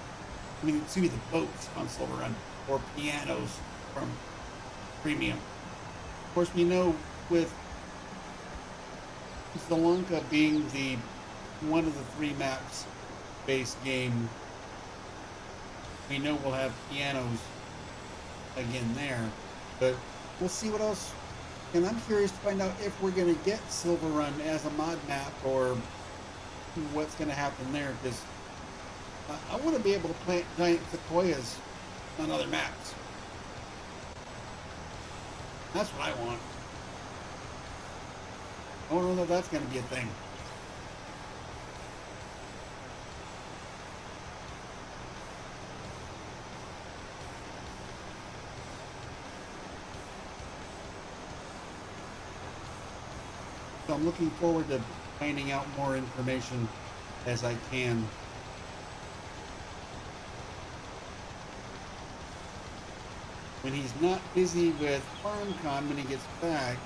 Speaker 1: the boats on Silver Run, or pianos from Premium. Of course, we know with Sri Lanka being the one of the 3 maps based game, we know we'll have pianos again there, but we'll see what else. And I'm curious to find out if we're going to get Silver Run as a mod map, or what's going to happen there, because I want to be able to plant giant sequoias on other maps. That's what I want. I don't know if that's going to be a thing. So I'm looking forward to finding out more information as I can. When he's not busy with FarmCon, when he gets back,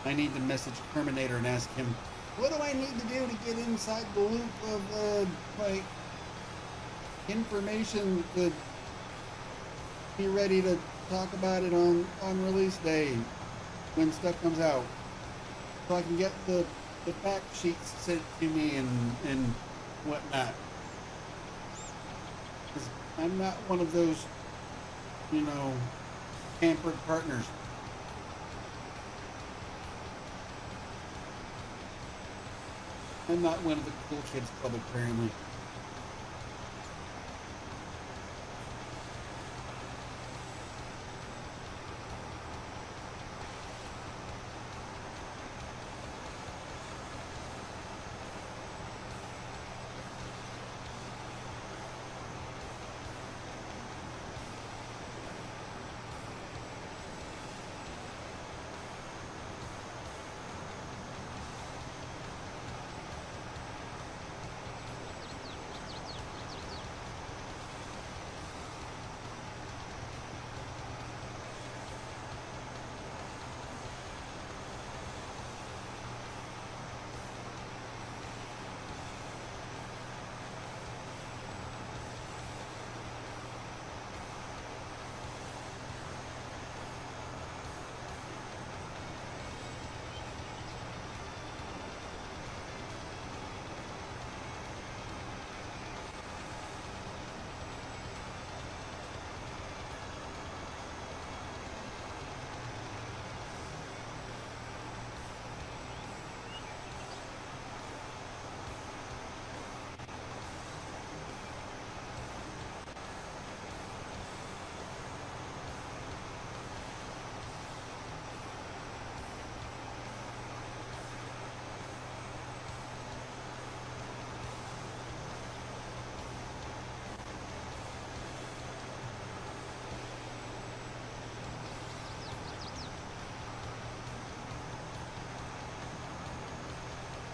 Speaker 1: I need to message Terminator and ask him, what do I need to do to get inside the loop of, like, information to be ready to talk about it on release day when stuff comes out? So I can get the fact sheets sent to me and whatnot. Because I'm not one of those, you know, pampered partners. I'm not one of the cool kids club, apparently.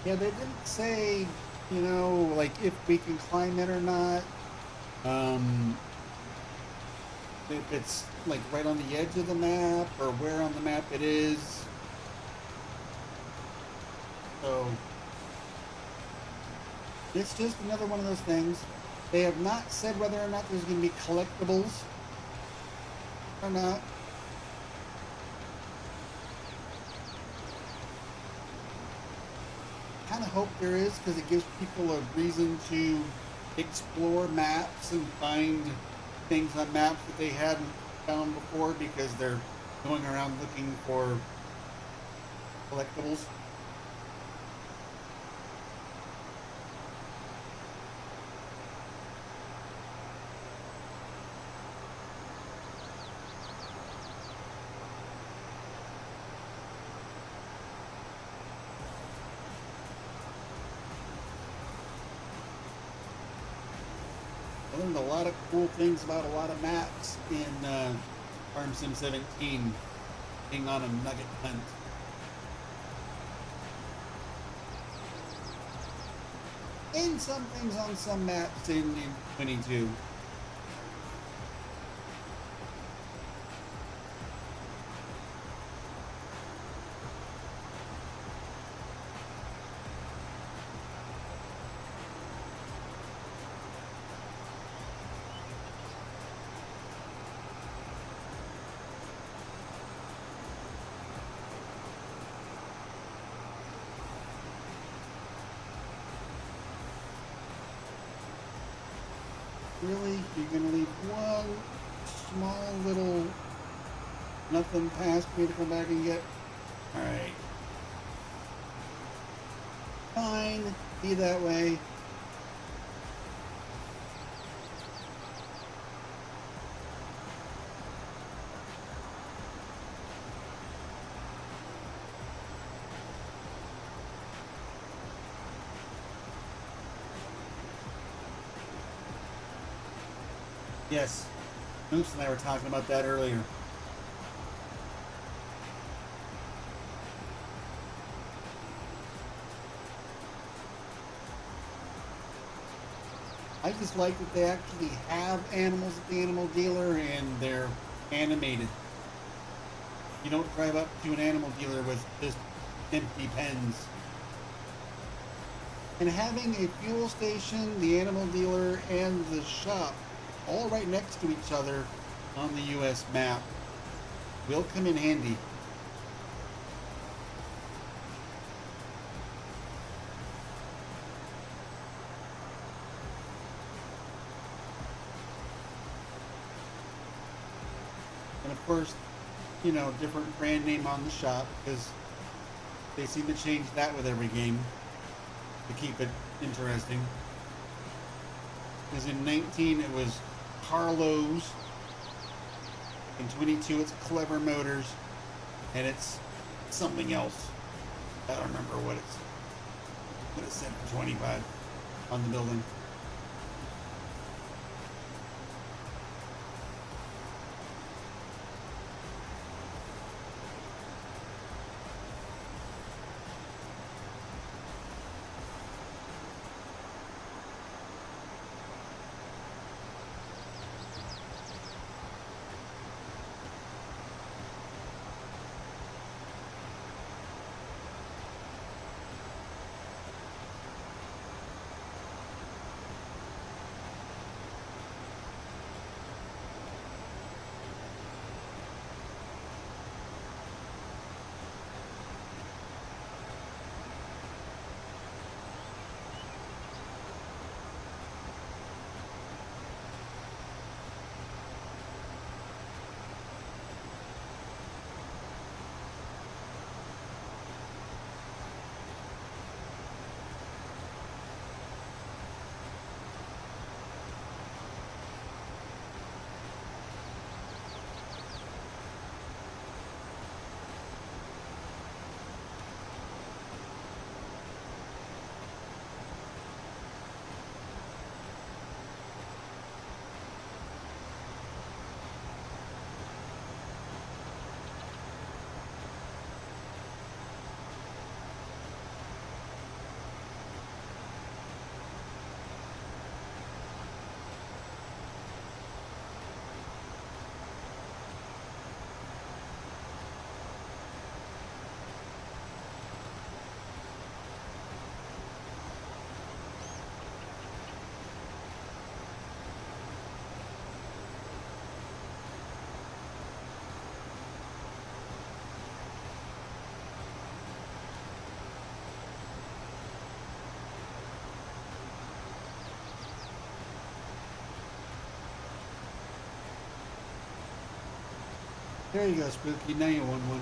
Speaker 1: Yeah, they didn't say, you know, like if we can climb it or not. If it's like right on the edge of the map or where on the map it is. So it's just another one of those things. They have not said whether or not there's going to be collectibles or not. Kind of hope there is, because it gives people a reason to explore maps and find things on maps that they hadn't found before, because they're going around looking for collectibles. I learned a lot of cool things about a lot of maps in Farm Sim 17, being on a nugget hunt. And some things on some maps in 22. Really? You're gonna leave one small little nothing past me to come back and get? Alright. Fine. be that way. Yes, Moose and I were talking about that earlier. I just like that they actually have animals at the animal dealer and they're animated. You don't drive up to an animal dealer with just empty pens. And having a fuel station, the animal dealer, and the shop all right next to each other on the US map will come in handy. And of course, you know, different brand name on the shop because they seem to change that with every game to keep it interesting. Because in 19 it was Carlos, in 22 it's Clever Motors, and it's something else. I don't remember what it said for 25 on the building. There you go, Spooky. Now you won one.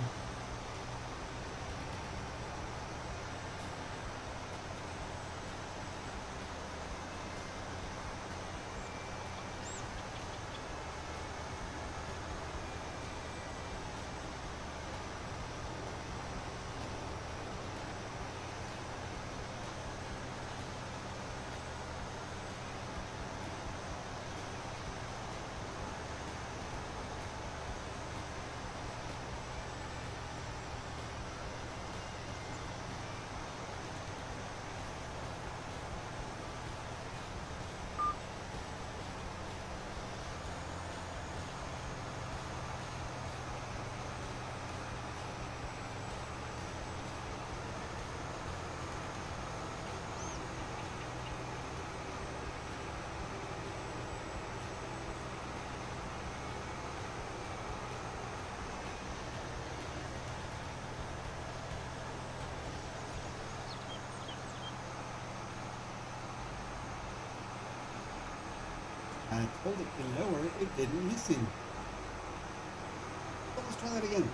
Speaker 1: I told it to lower, it didn't listen. Well, let's try that again.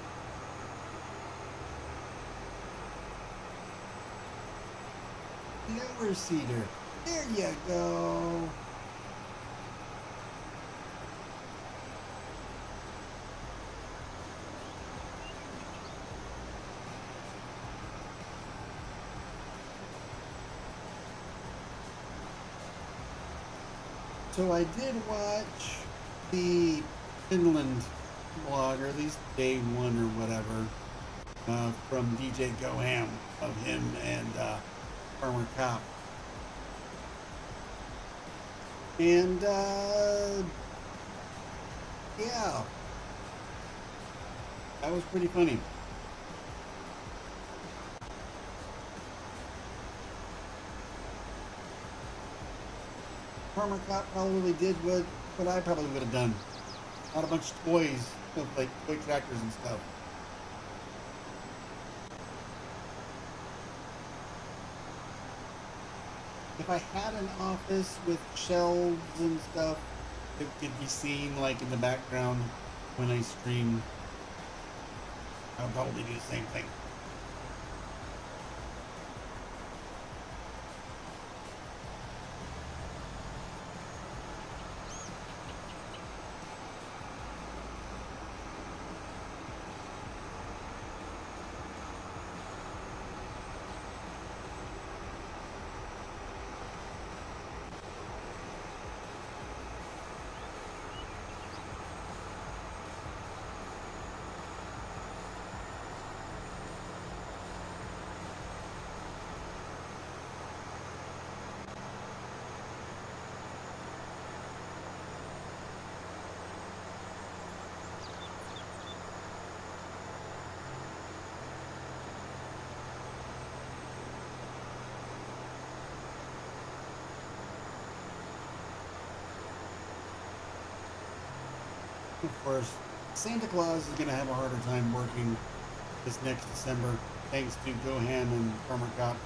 Speaker 1: Lower. four-seater. There you go. So I did watch the Finland blog, or at least day one or whatever, from DJ Goham of him and Farmer Cop. And yeah, that was pretty funny. Farmer Cop probably did what I probably would have done. Bought a bunch of toys, like toy tractors and stuff. If I had an office with shelves and stuff that could be seen like in the background when I stream, I would probably do the same thing. Of course, Santa Claus is going to have a harder time working this next December, thanks to Gohan and Farmer Cop.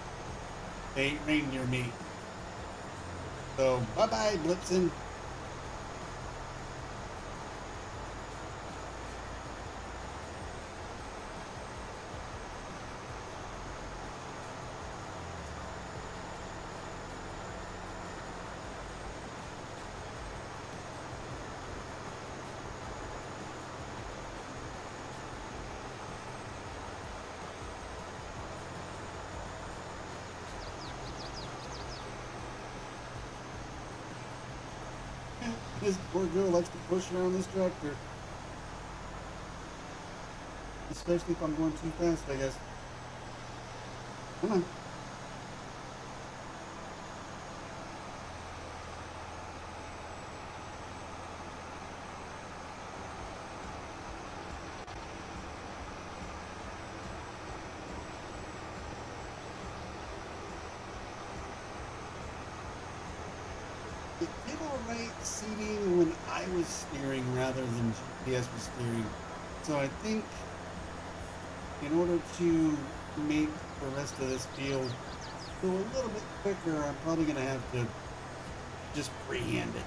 Speaker 1: They ain't reindeer meat. So, bye-bye, Blitzen. This poor girl likes to push around this tractor. Especially if I'm going too fast, I guess. Come on. It did alright seating when I was steering rather than GPS was steering. So I think in order to make the rest of this field go a little bit quicker, I'm probably going to have to just freehand it.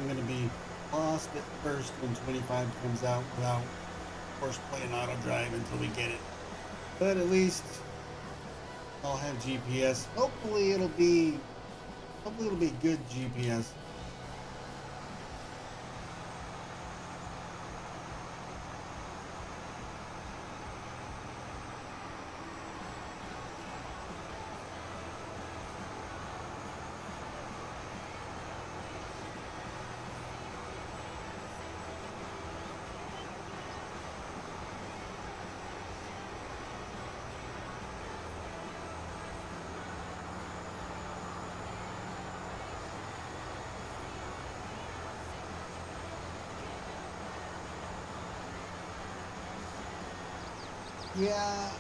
Speaker 1: I'm going to be lost at first when 25 comes out without, of course, playing auto drive until we get it. But at least I'll have GPS. Hopefully it'll be good GPS. Yeah,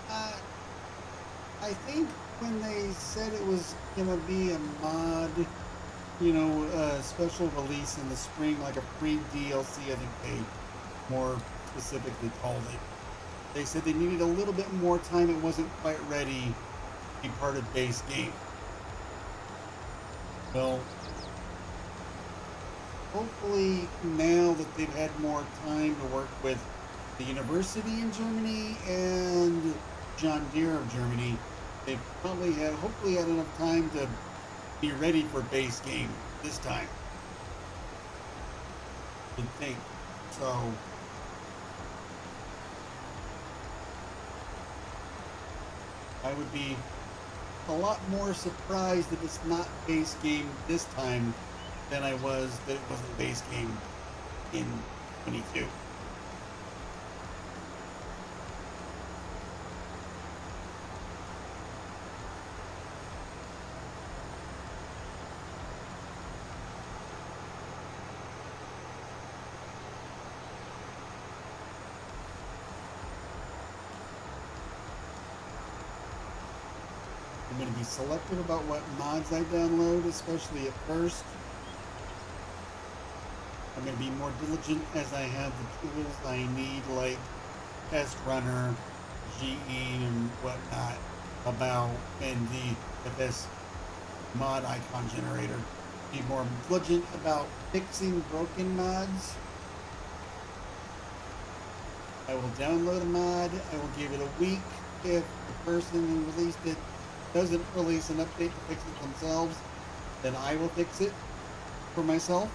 Speaker 1: I think when they said it was gonna be a mod, special release in the spring, like a free DLC, I think they more specifically called it. They said they needed a little bit more time. It wasn't quite ready to be part of base game. Well, hopefully now that they've had more time to work with the university in Germany and John Deere of Germany, they probably have hopefully had enough time to be ready for base game this time. I think so. I would be a lot more surprised if it's not base game this time than I was that it wasn't base game in 22. I'm going to be selective about what mods I download, especially at first. I'm going to be more diligent as I have the tools I need, like Test Runner, GE, and whatnot, and the FS mod icon generator. Be more diligent about fixing broken mods. I will download a mod. I will give it a week. If the person who released it doesn't release an update to fix it themselves, then I will fix it for myself.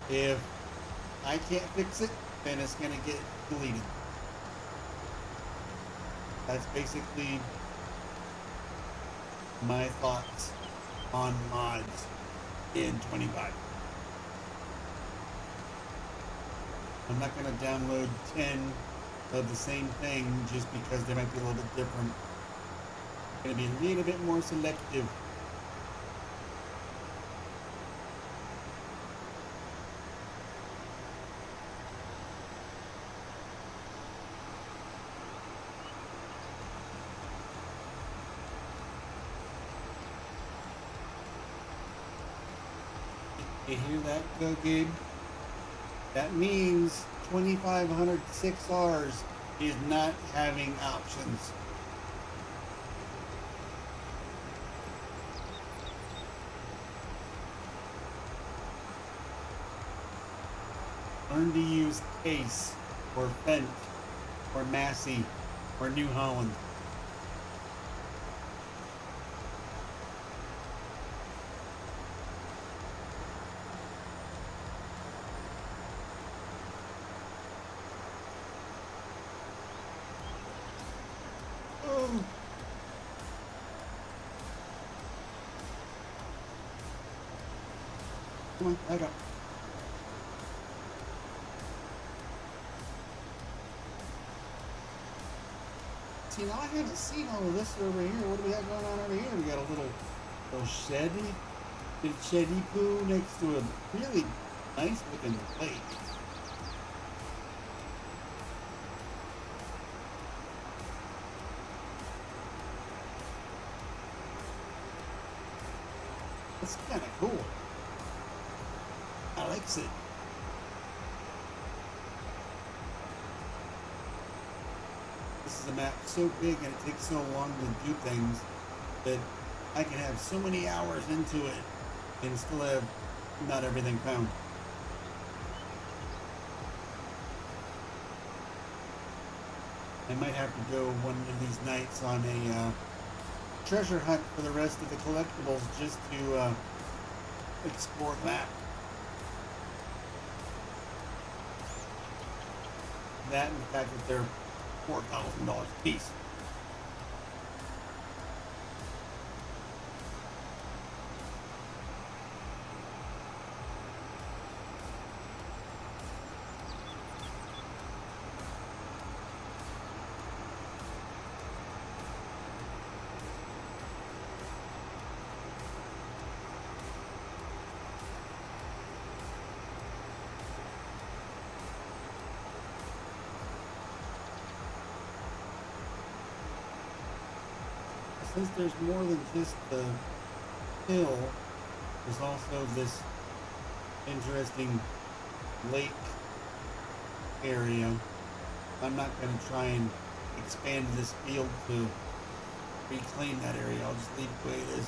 Speaker 1: If I can't fix it, then it's going to get deleted. That's basically my thoughts on mods in 25. I'm not going to download 10 of the same thing just because they might be a little bit different. I'm going to be a little bit more selective. You hear that, go Gabe? That means 2500 6Rs is not having options. Learn to use Case, or Fent, or Massey, or New Holland. Oh. Come on, back up. See, now I haven't seen all of this over here. What do we have going on over here? We got a little sheddy poo next to a really nice looking lake. That's kind of cool. I like it. This is a map so big and it takes so long to do things that I can have so many hours into it and still have not everything found. I might have to go one of these nights on a treasure hunt for the rest of the collectibles just to explore that. That and the fact that they're $4,000 a piece. Since there's more than just the hill, there's also this interesting lake area. I'm not going to try and expand this field to reclaim that area. I'll just leave it the way it is.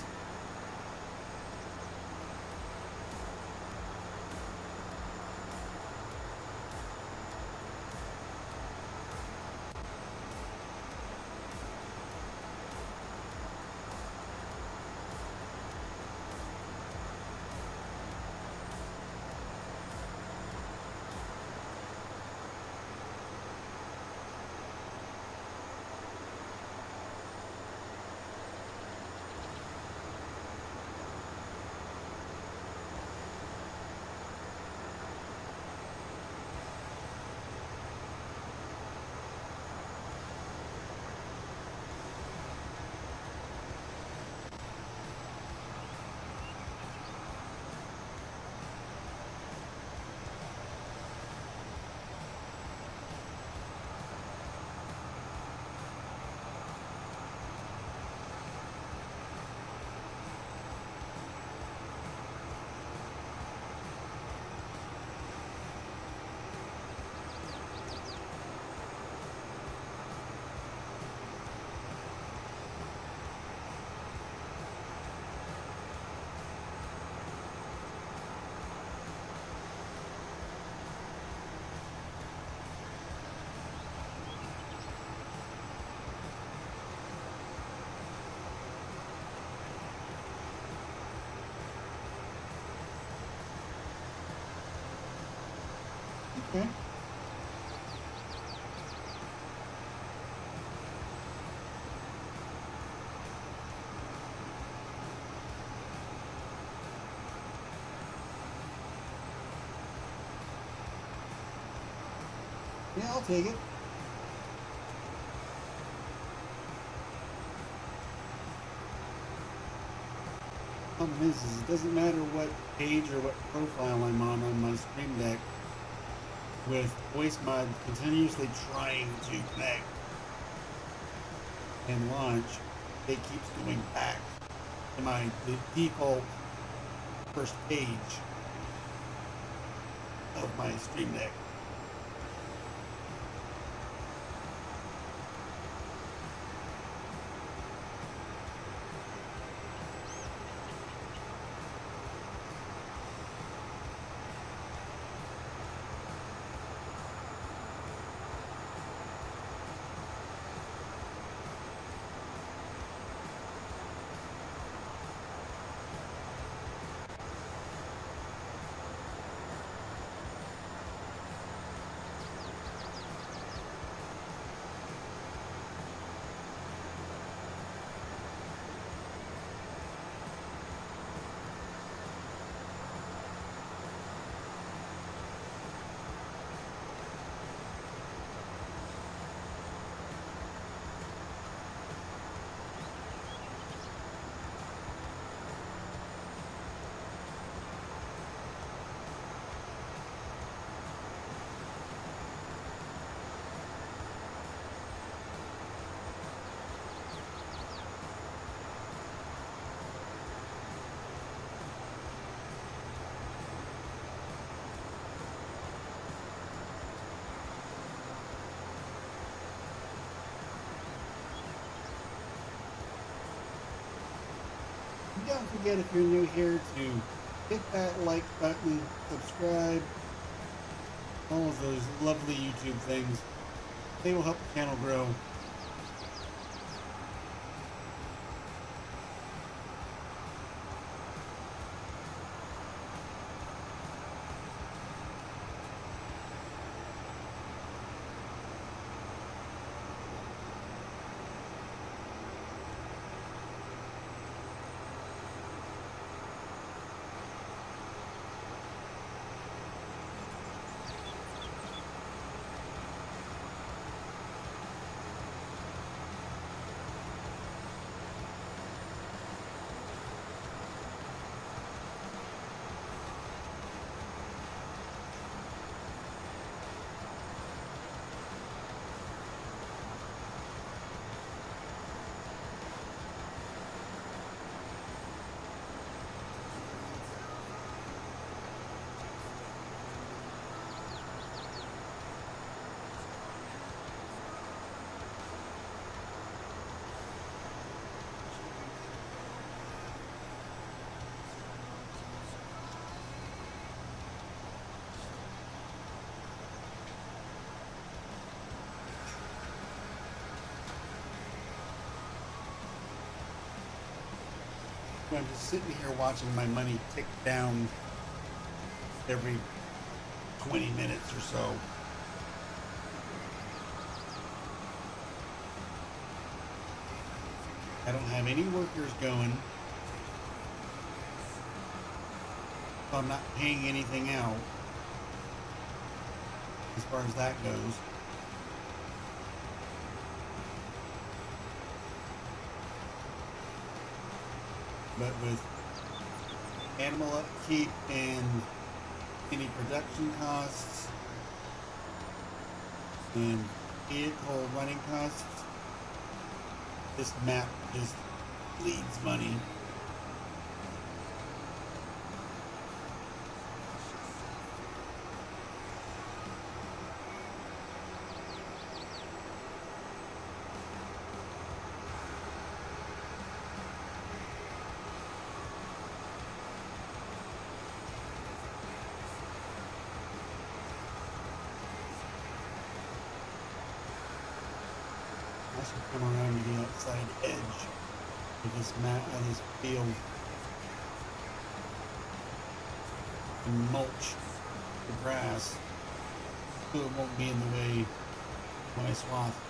Speaker 1: Okay. Yeah, I'll take it. Problem is it doesn't matter what page or what profile I'm on my Stream Deck. With voice mod continuously trying to connect and launch, it keeps going back to my default first page of my Stream Deck. Don't forget, if you're new here, to hit that like button, subscribe, all of those lovely YouTube things. They will help the channel grow. I'm just sitting here watching my money tick down every 20 minutes or so. I don't have any workers going, so I'm not paying anything out as far as that goes. But with animal upkeep and any production costs and vehicle running costs, this map just bleeds money. I should come around to the outside edge of this mat of this field and mulch the grass so it won't be in the way when I swath.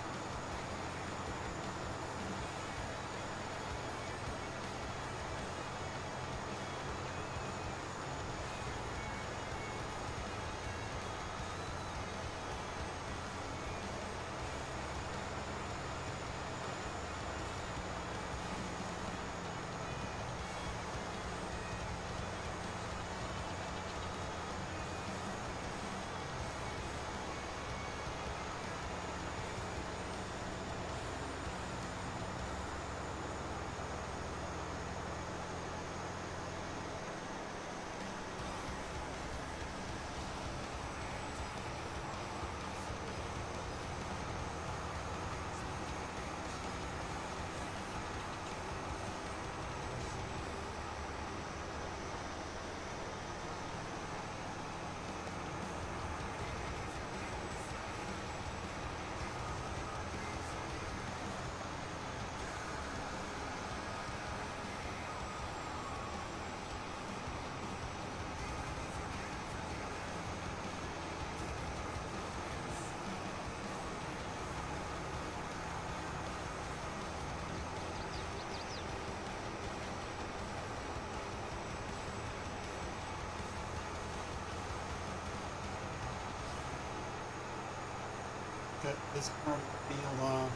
Speaker 1: Cut this part of the field off.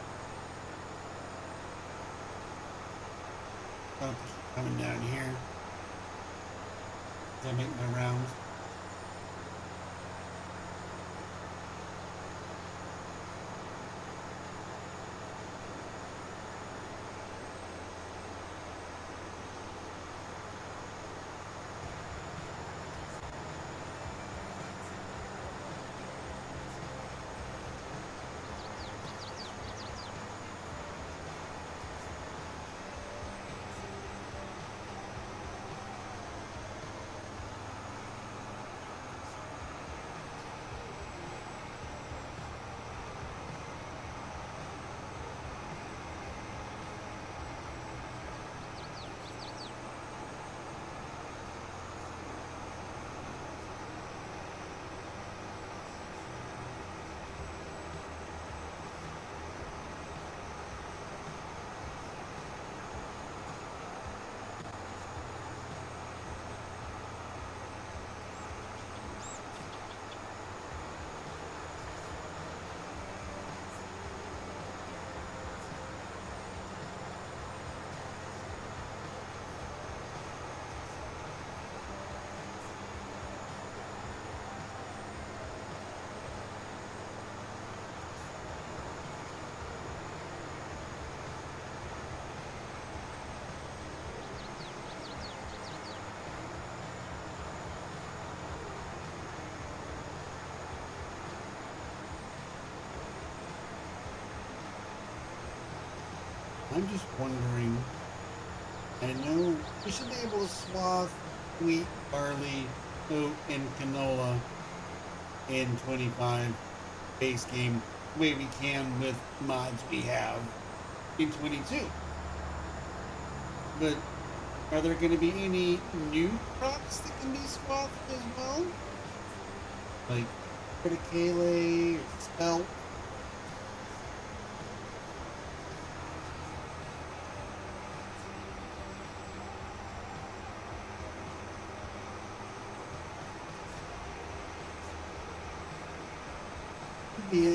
Speaker 1: I'll keep coming down here as I make my rounds. I'm just wondering, I know we should be able to swath wheat, barley, oat, and canola in 25 base game the way we can with mods we have in 22. But are there going to be any new crops that can be swathed as well? Like triticale or spelt? It'd be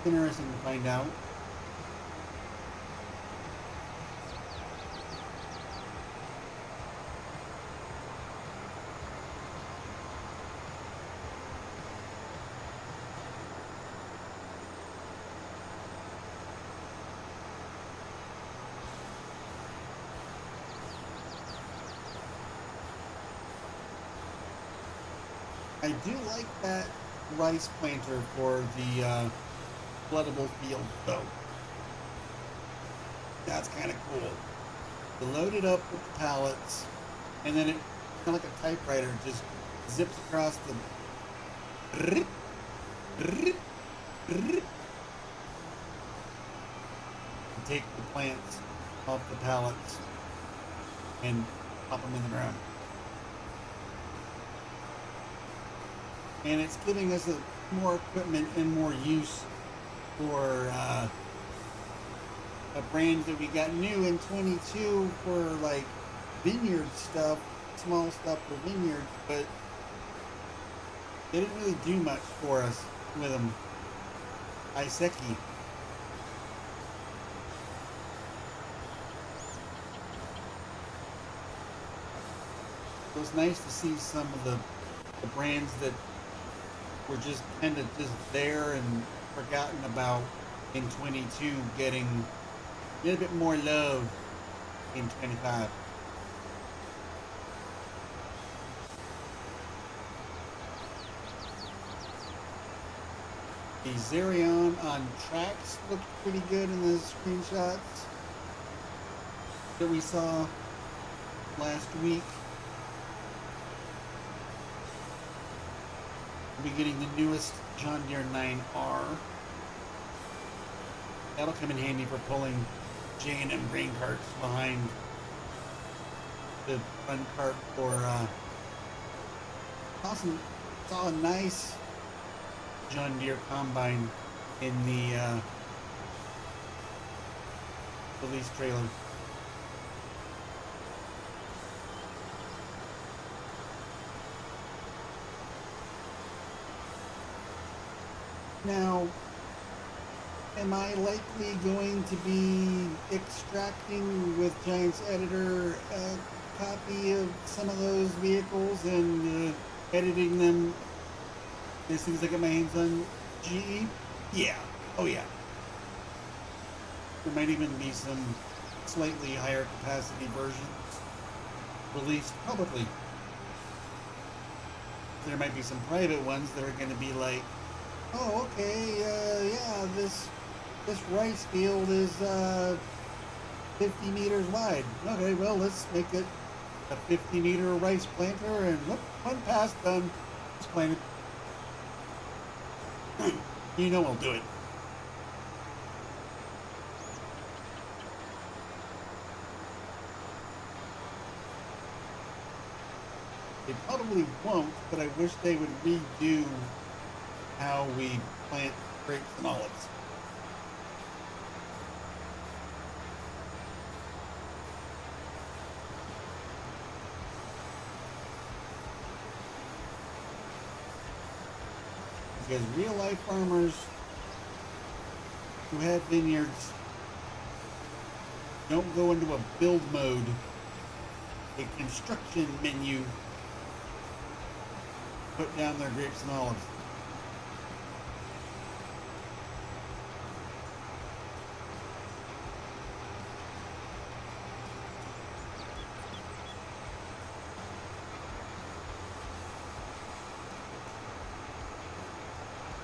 Speaker 1: interesting to find out. I do like that rice planter for the floodable field, though. That's kind of cool. You load it up with the pallets, and then it kind of like a typewriter just zips across the. And take the plants off the pallets and pop them in the ground. And it's giving us more equipment and more use for a brand that we got new in 22 for like vineyard stuff, small stuff for vineyards, but they didn't really do much for us with them. Iseki. So it's nice to see some of the brands that were just kind of just there and forgotten about in 22 getting a little bit more love in 25. The Zerion on tracks looked pretty good in the screenshots that we saw last week. We'll be getting the newest John Deere 9R. That'll come in handy for pulling J&M grain carts behind the front cart for awesome. Saw a nice John Deere combine in the police trailer. Now, am I likely going to be extracting with Giants Editor a copy of some of those vehicles and editing them as soon as I get my hands on GE? Yeah. Oh yeah. There might even be some slightly higher capacity versions released publicly. There might be some private ones that are going to be like, oh, okay, yeah, this rice field is 50 meters wide. Okay, well, let's make it a 50-meter rice planter, and whoop, one pass done. It's planted. You know we'll do it. They probably won't, but I wish they would redo how we plant grapes and olives. Because real life farmers who have vineyards don't go into a build mode, a construction menu, put down their grapes and olives.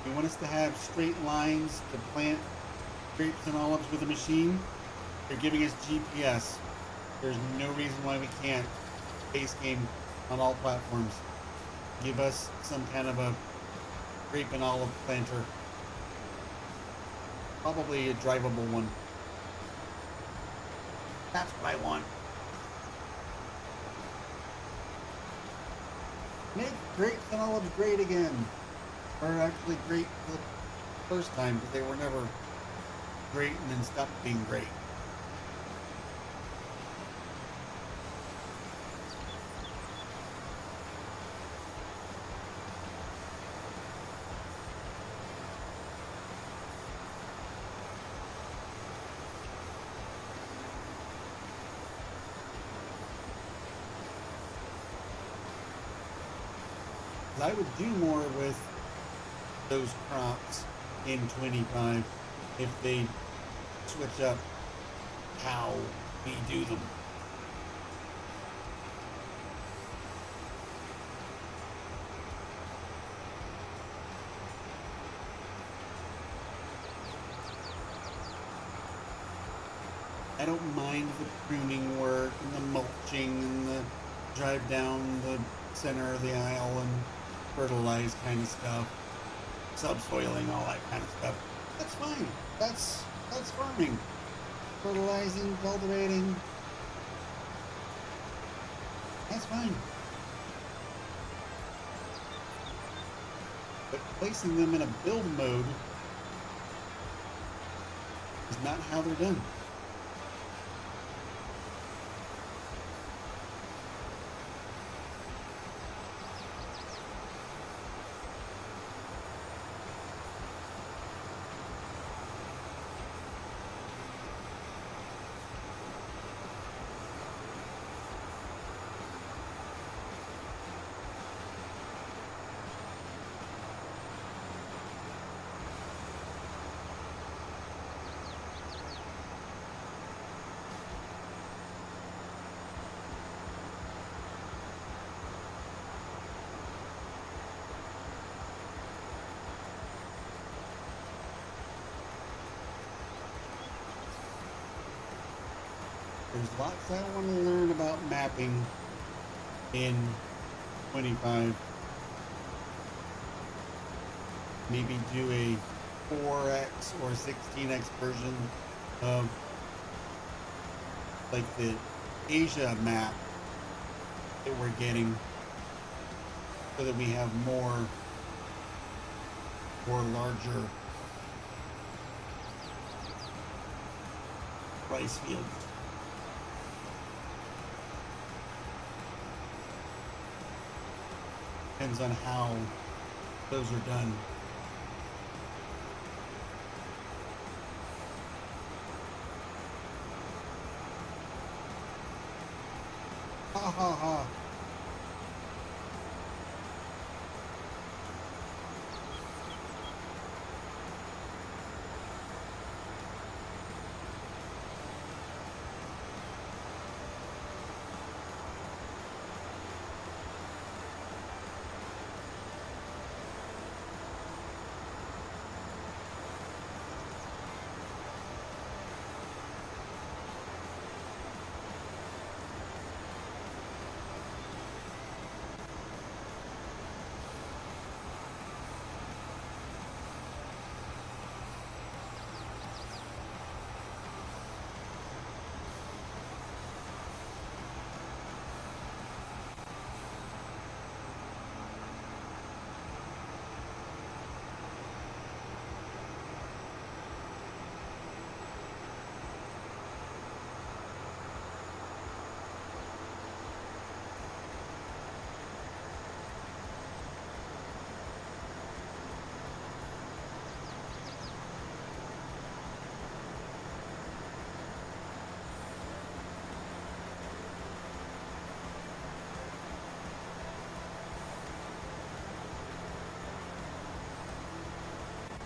Speaker 1: You want us to have straight lines to plant grapes and olives with a machine? They're giving us GPS. There's no reason why we can't base game on all platforms. Give us some kind of a grape and olive planter. Probably a drivable one. That's what I want. Make grapes and olives great again. Or actually great for the first time, because they were never great and then stopped being great. I would do more with those crops in 25 if they switch up how we do them. I don't mind the pruning work and the mulching and the drive down the center of the aisle and fertilize kind of stuff, subsoiling, all that kind of stuff. That's fine. That's farming. Fertilizing, cultivating. That's fine. But placing them in a build mode is not how they're done. There's lots I want to learn about mapping in 25. Maybe do a 4x or 16x version of like the Asia map that we're getting, so that we have more or larger rice fields. Depends on how those are done. Ha ha ha.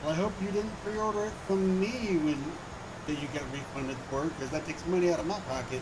Speaker 1: Well, I hope you didn't pre-order it from me when that you get refunded for it, because that takes money out of my pocket.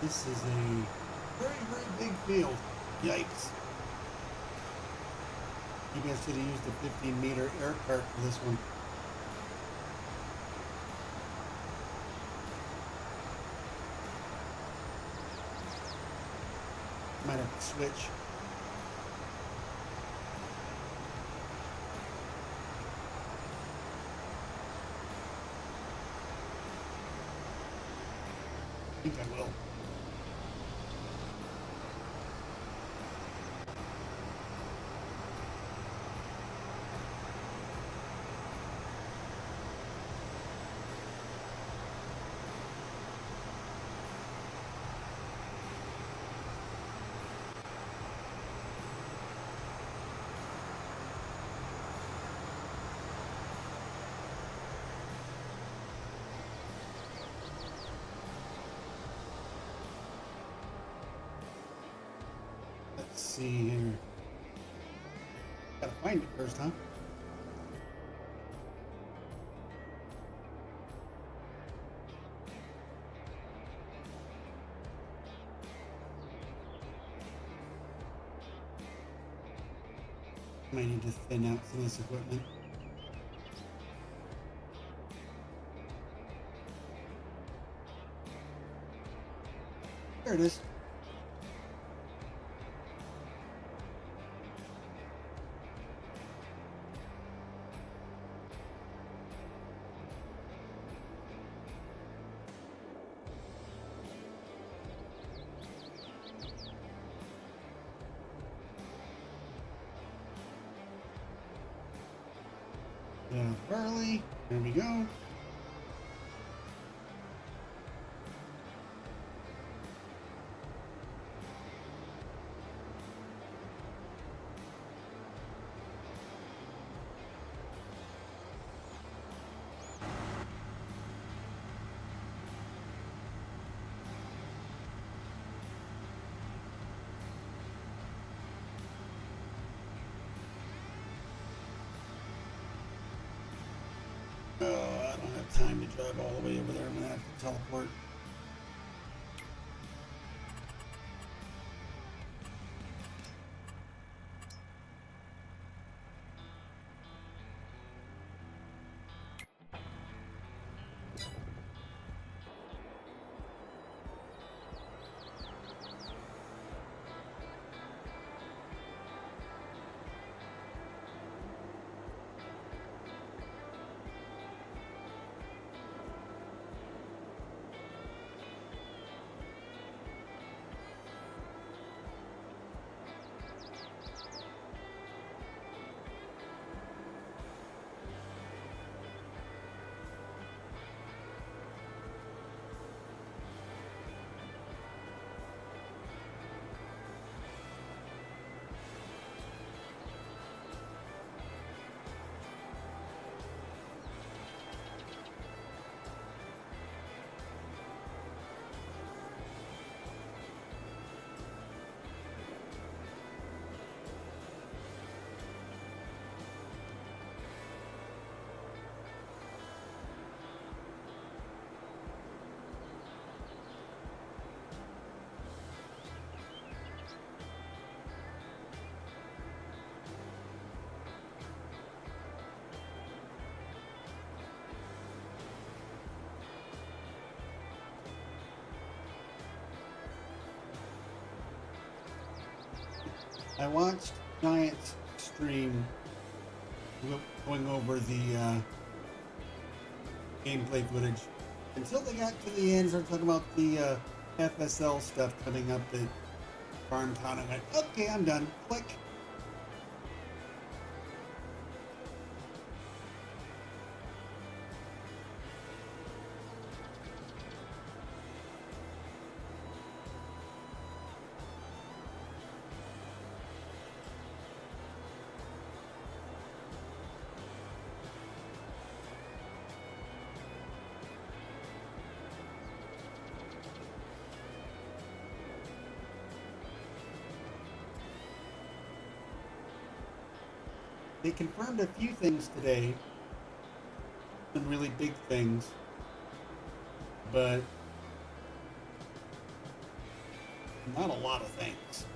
Speaker 1: This is a very, very big field. Yikes. You guys should have used a 15-meter air cart for this one. Might have to switch. I think I will. Let's see here. Gotta find it first, huh? Might need to thin out some of this equipment. There it is. Burley. There we go. Oh, I don't have time to drive all the way over there. I'm gonna have to teleport. I watched Giant's stream going over the gameplay footage until they got to the end. Started talking about the FSL stuff coming up at Farmtown. I went, okay, I'm done. Click. They confirmed a few things today, some really big things, but Not a lot of things.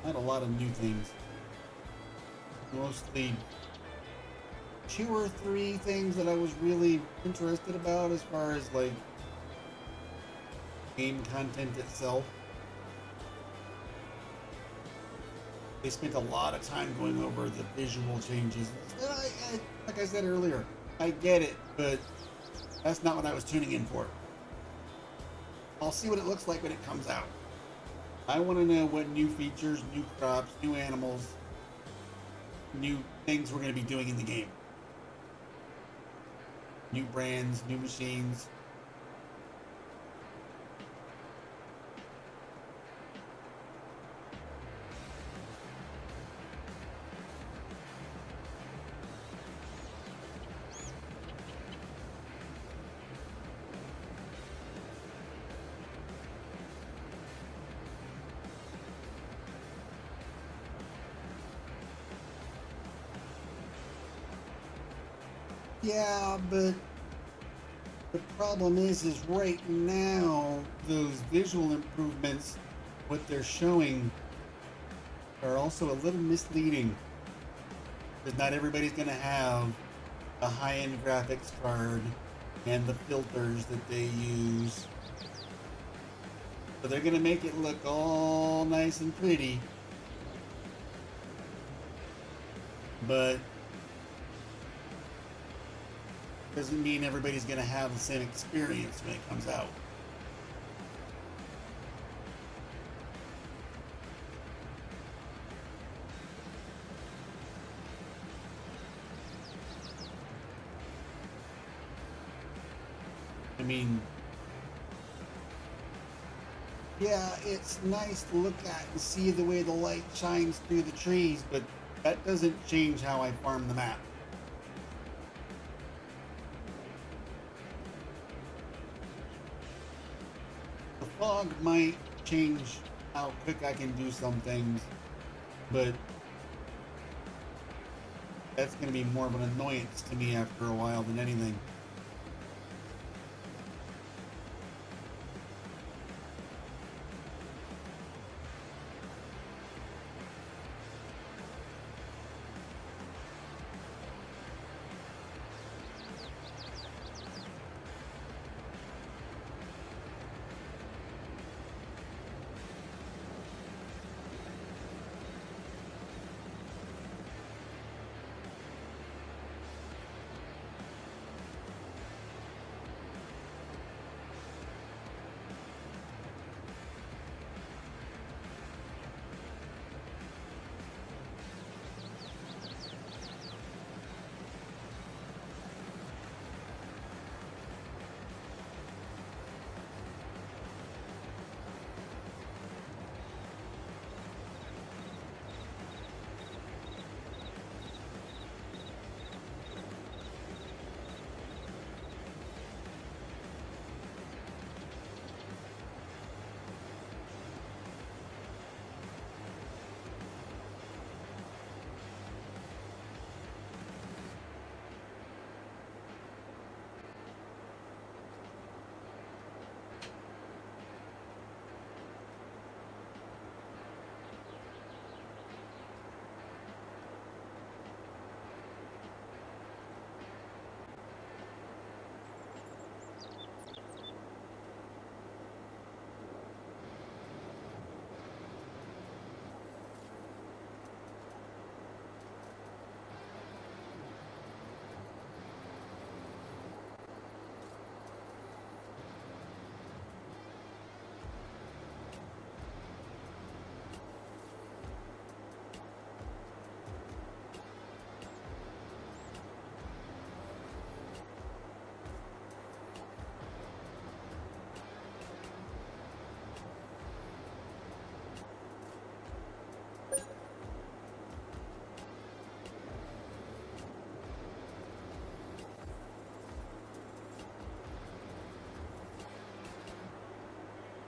Speaker 1: Not a lot of new things. Mostly 2 or 3 things that I was really interested about as far as like game content itself. They spent a lot of time going over the visual changes. Like I said earlier, I get it, but that's not what I was tuning in for. I'll see what it looks like when it comes out. I want to know what new features, new crops, new animals, new things we're going to be doing in the game. New brands, new machines. Yeah, but the problem is right now, those visual improvements, what they're showing, are also a little misleading. Because not everybody's going to have a high-end graphics card and the filters that they use. So they're going to make it look all nice and pretty. But doesn't mean everybody's going to have the same experience when it comes out. I mean, yeah, it's nice to look at and see the way the light shines through the trees, but that doesn't change how I farm the map. The fog might change how quick I can do some things, but that's going to be more of an annoyance to me after a while than anything.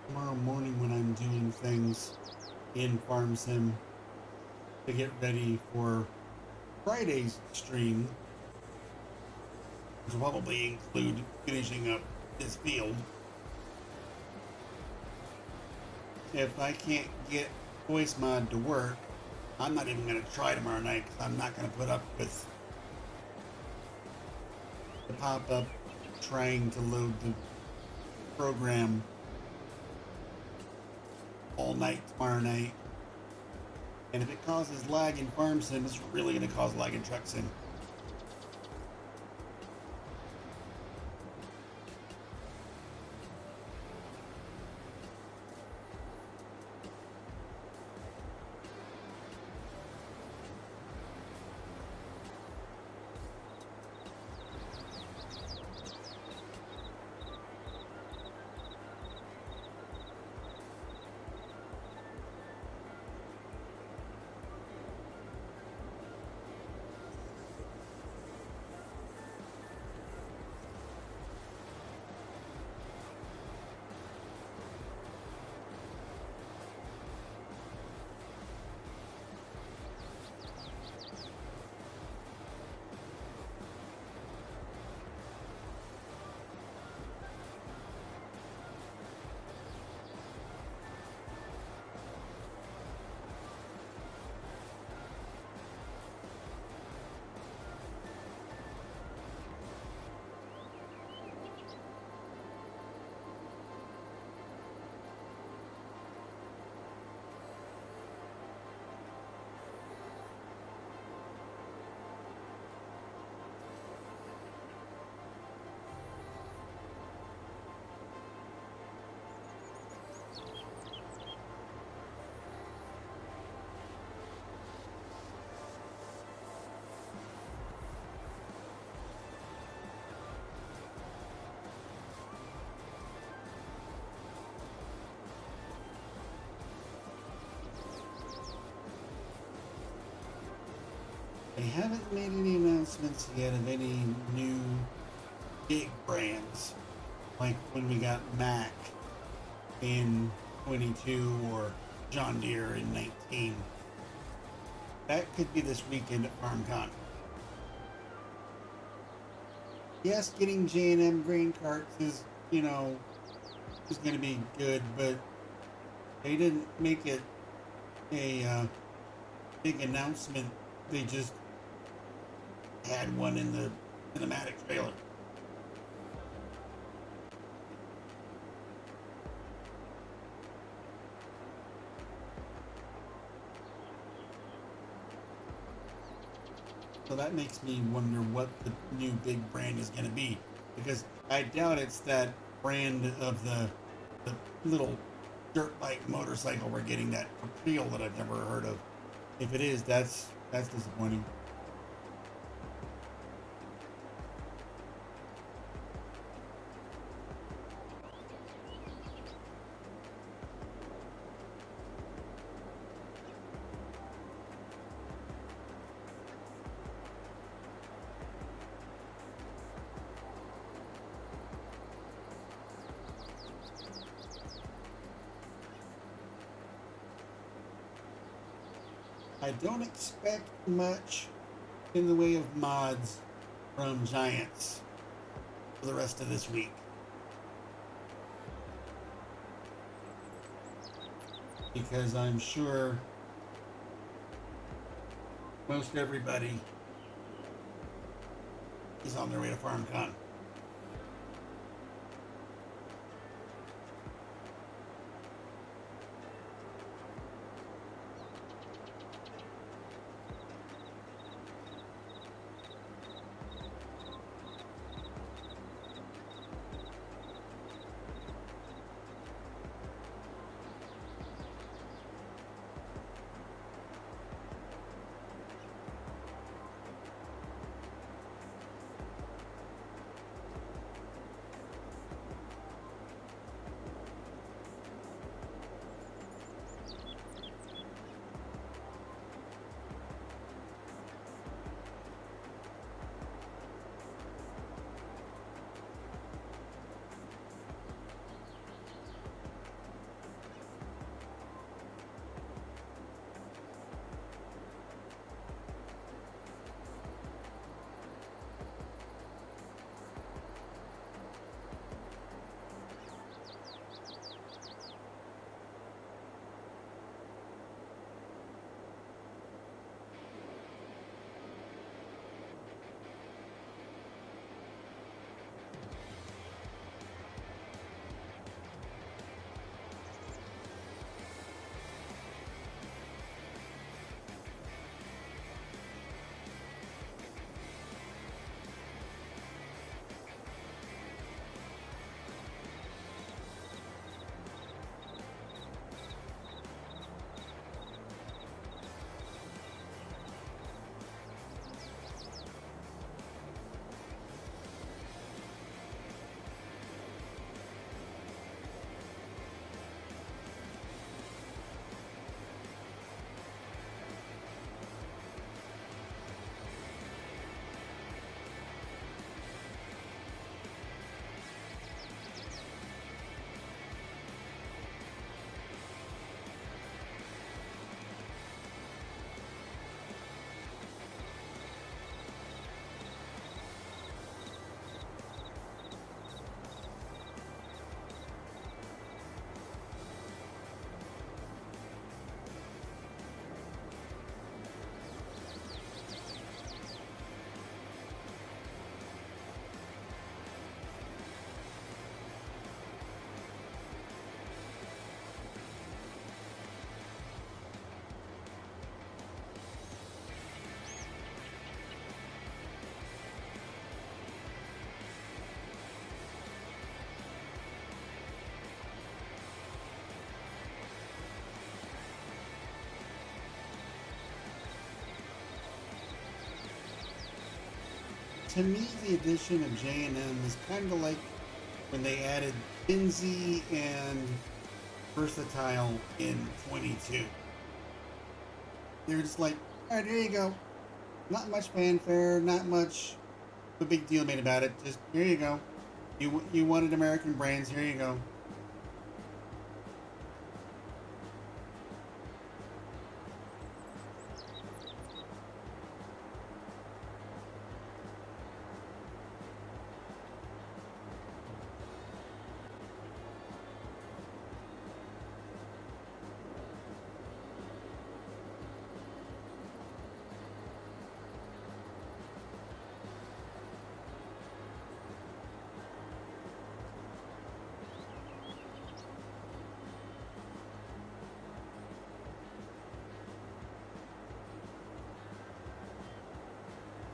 Speaker 1: Tomorrow morning when I'm doing things in Farm Sim to get ready for Friday's stream, which will probably include finishing up this field. if I can't get voice mod to work, I'm not even going to try tomorrow night because I'm not going to put up with the pop-up trying to load the program all night tomorrow night. And if it causes lag in Farm Sim, it's really going to cause lag in Truck Sim. They haven't made any announcements yet of any new big brands, like when we got Mac in 22 or John Deere in 19. That could be this weekend at FarmCon. Yes, getting J&M grain carts is, is going to be good, but they didn't make it a big announcement. They just had one in the cinematic trailer. So that makes me wonder what the new big brand is going to be, because I doubt it's that brand of the little dirt bike motorcycle we're getting, that Caprile that I've never heard of. If it is, that's disappointing. I don't expect much in the way of mods from Giants for the rest of this week, because I'm sure most everybody is on their way to FarmCon. To me, the addition of J&M is kind of like when they added Kinsey and Versatile in 22. They're just like, all right, there you go. Not much fanfare, not much a big deal made about it. Just here you go. You wanted American brands, here you go.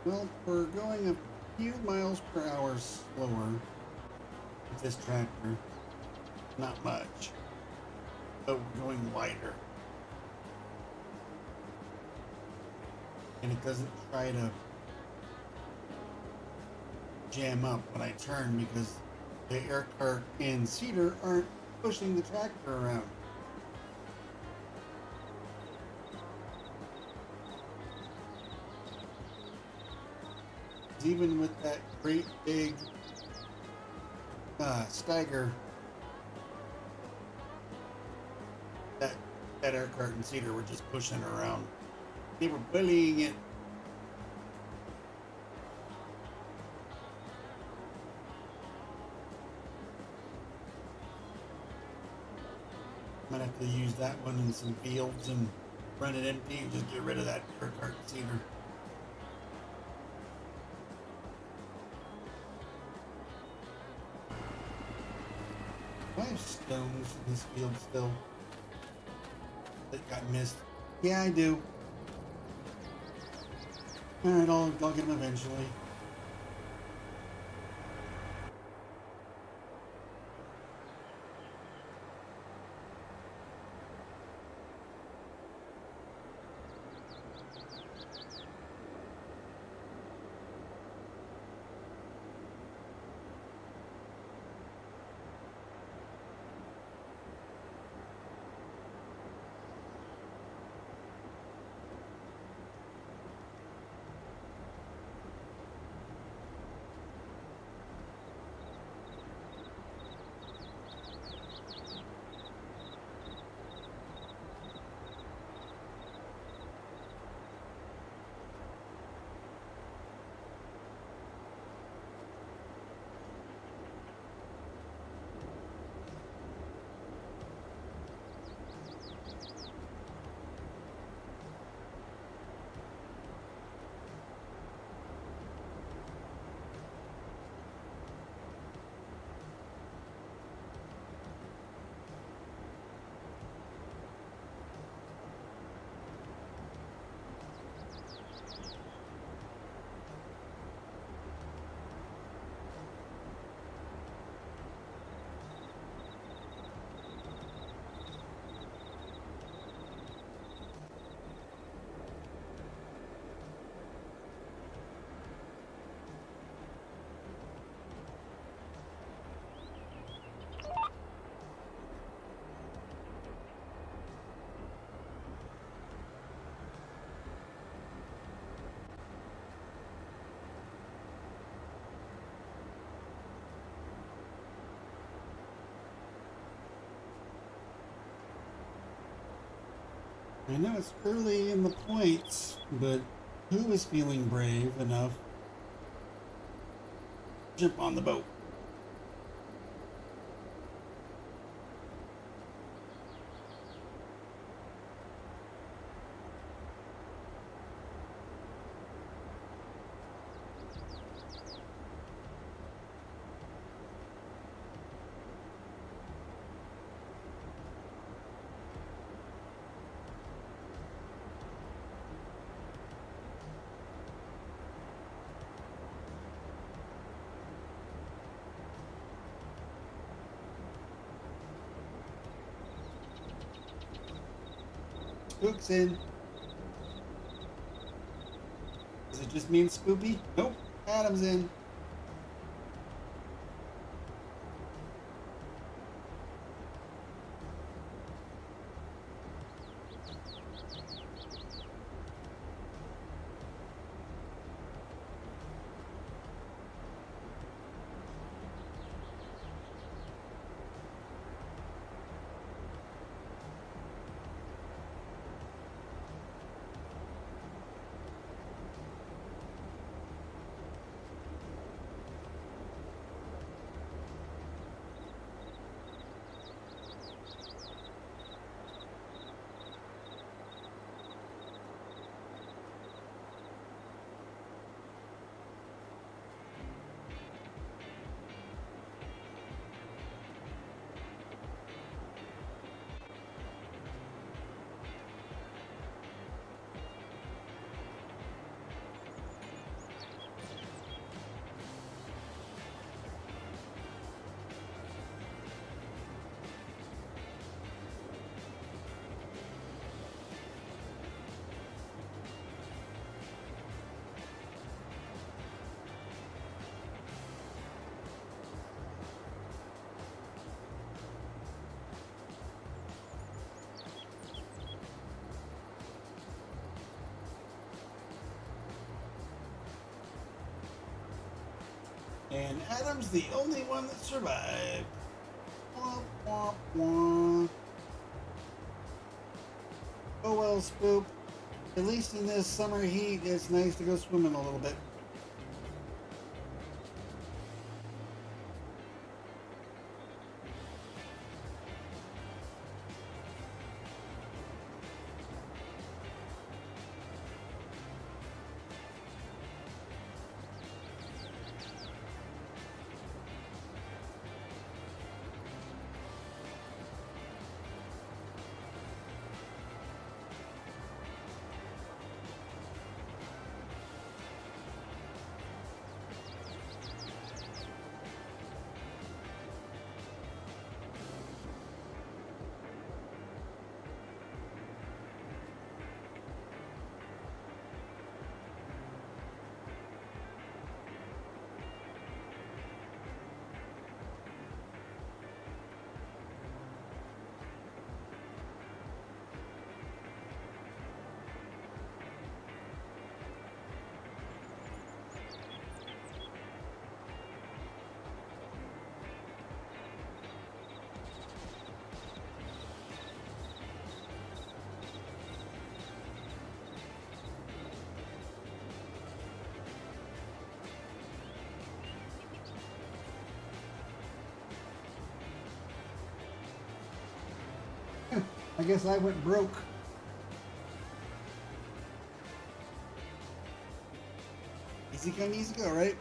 Speaker 1: Well, we're going a few miles per hour slower with this tractor. Not much. But we're going wider. And it doesn't try to jam up when I turn because the air cart and seeder aren't pushing the tractor around. Even with that great big Steiger, that air cart and seeder were just pushing around. They were bullying it. Might have to use that one in some fields and run it empty and just get rid of that air cart and seeder. I have stones in this field still that got missed. Yeah, I do. Alright, I'll get them eventually. I know it's early in the points, but who is feeling brave enough to jump on the boat? Spook's in. Does it just mean Spoopy? Nope. Adam's in. And Adam's the only one that survived. Wah, wah, wah. Oh well, Spoop. At least in this summer heat, it's nice to go swimming a little bit. I guess I went broke. Easy come, easy go, right?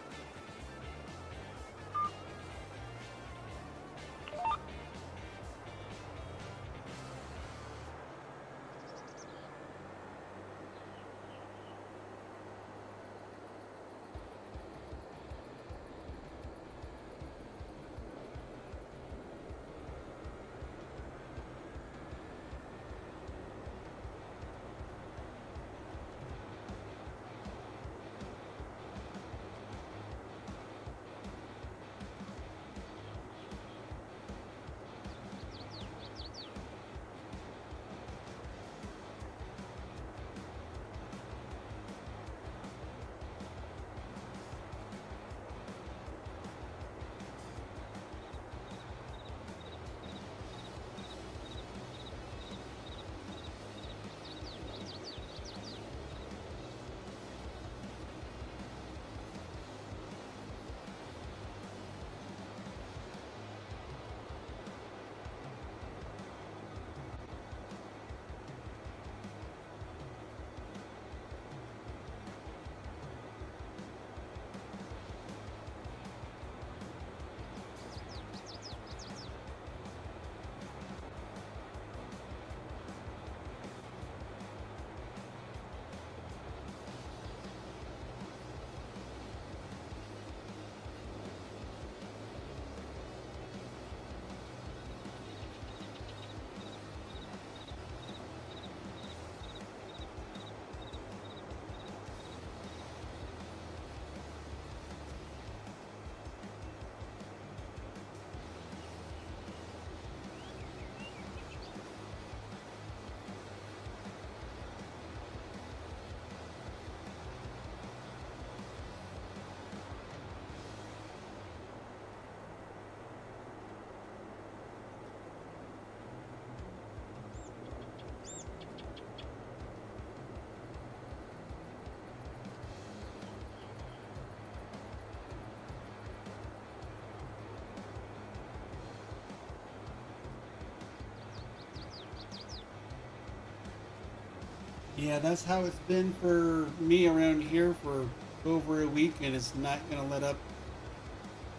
Speaker 1: Yeah, that's how it's been for me around here for over a week, and it's not going to let up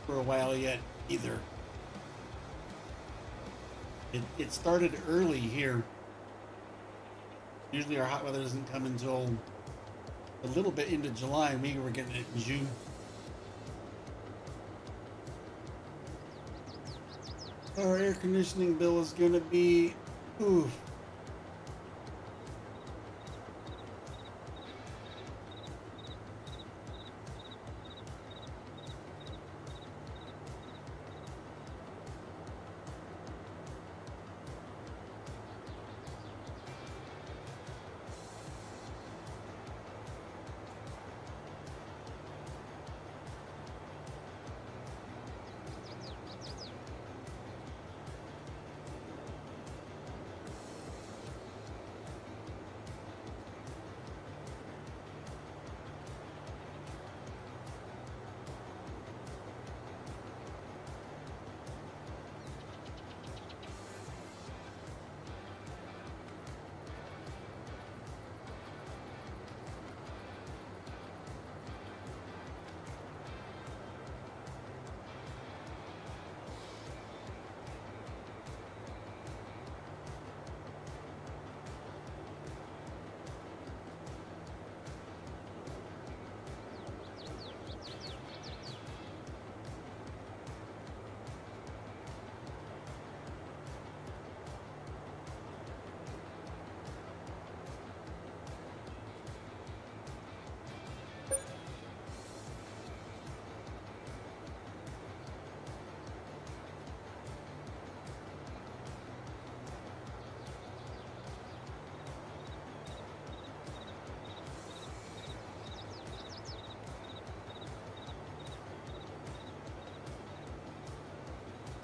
Speaker 1: for a while yet either. It started early here. Usually our hot weather doesn't come until a little bit into July, and we were getting it in June. Our air conditioning bill is going to be, ooh,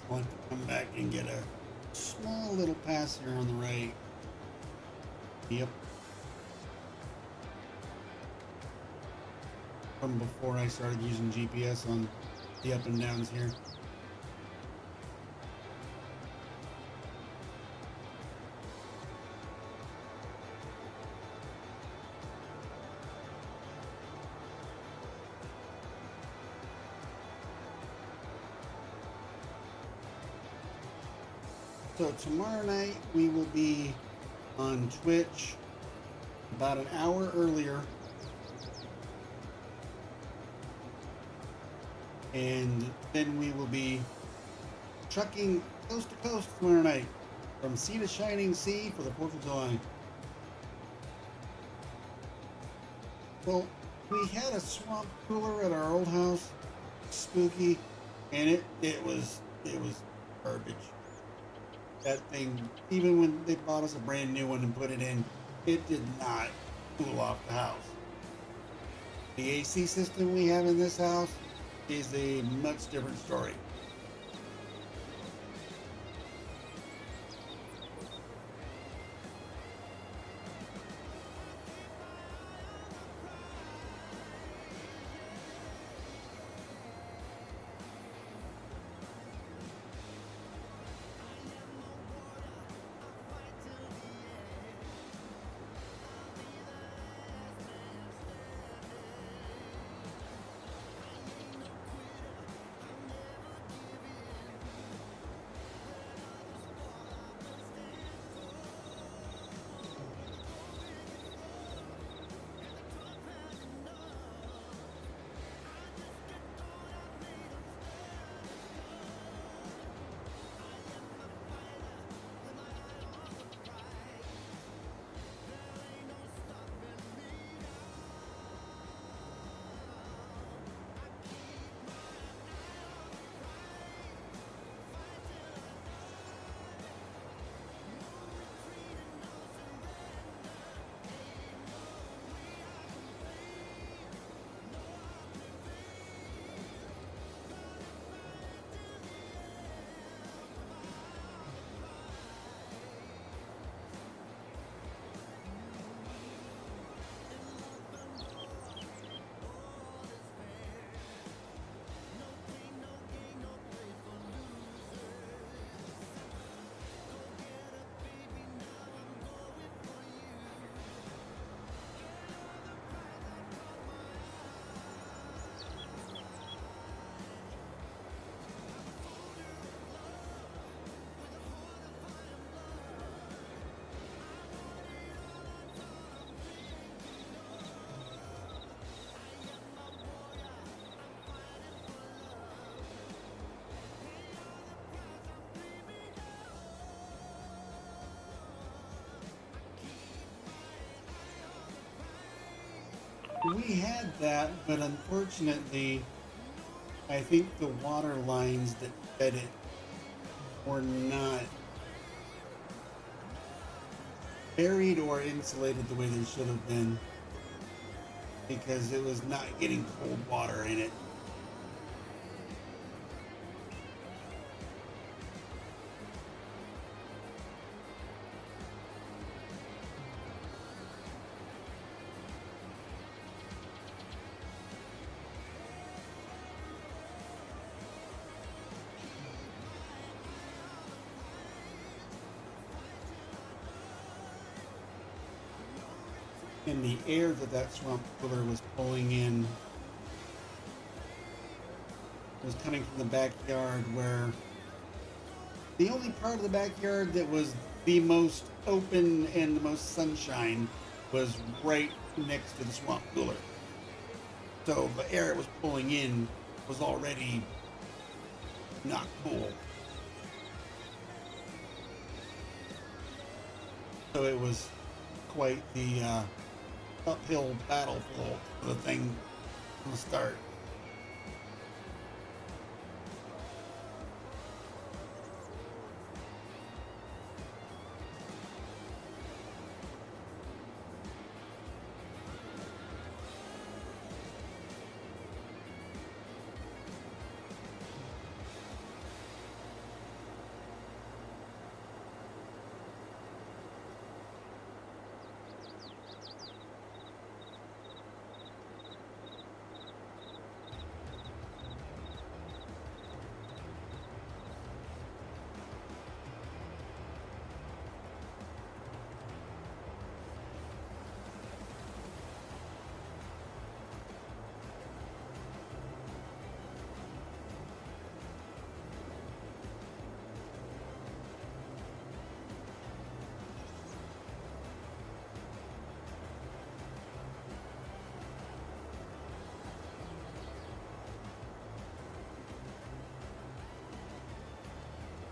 Speaker 1: I'll have to come back and get a small little pass here on the right. Yep. From before I started using GPS on the up and downs here. So tomorrow night we will be on Twitch about an hour earlier, and then we will be trucking coast to coast tomorrow night from sea to shining sea for the 4th of July. Well, we had a swamp cooler at our old house, spooky, and it was garbage. That thing, even when they bought us a brand new one and put it in, it did not cool off the house. The AC system we have in this house is a much different story. We had that, but unfortunately, I think the water lines that fed it were not buried or insulated the way they should have been because it was not getting cold water in it. And the air that swamp cooler was pulling in was coming from the backyard, where the only part of the backyard that was the most open and the most sunshine was right next to the swamp cooler. So the air it was pulling in was already not cool. So it was quite the uphill battle for the thing from the start.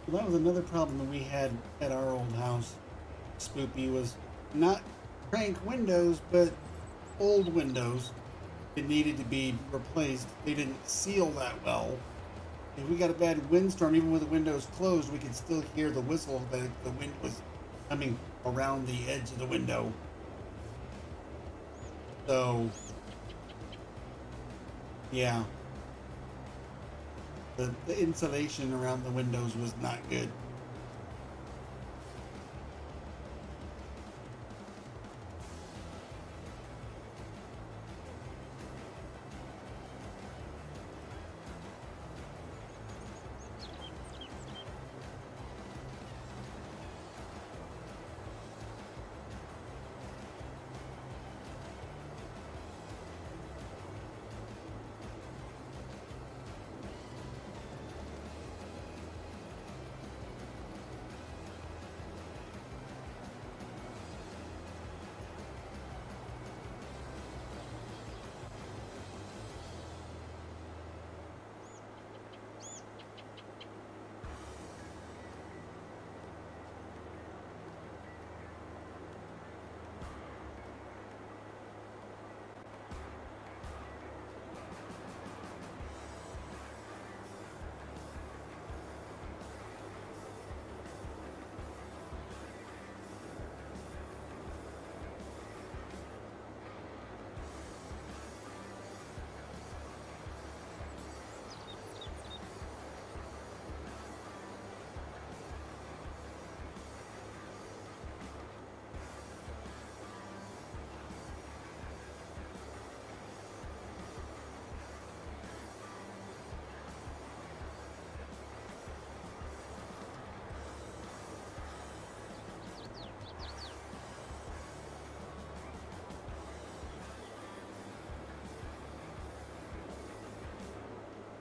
Speaker 1: Well, that was another problem that we had at our old house. Spoopy was not crank windows, but old windows that needed to be replaced. They didn't seal that well. If we got a bad windstorm, even with the windows closed, we could still hear the whistle that the wind was coming around the edge of the window. So, yeah, the insulation around the windows was not good.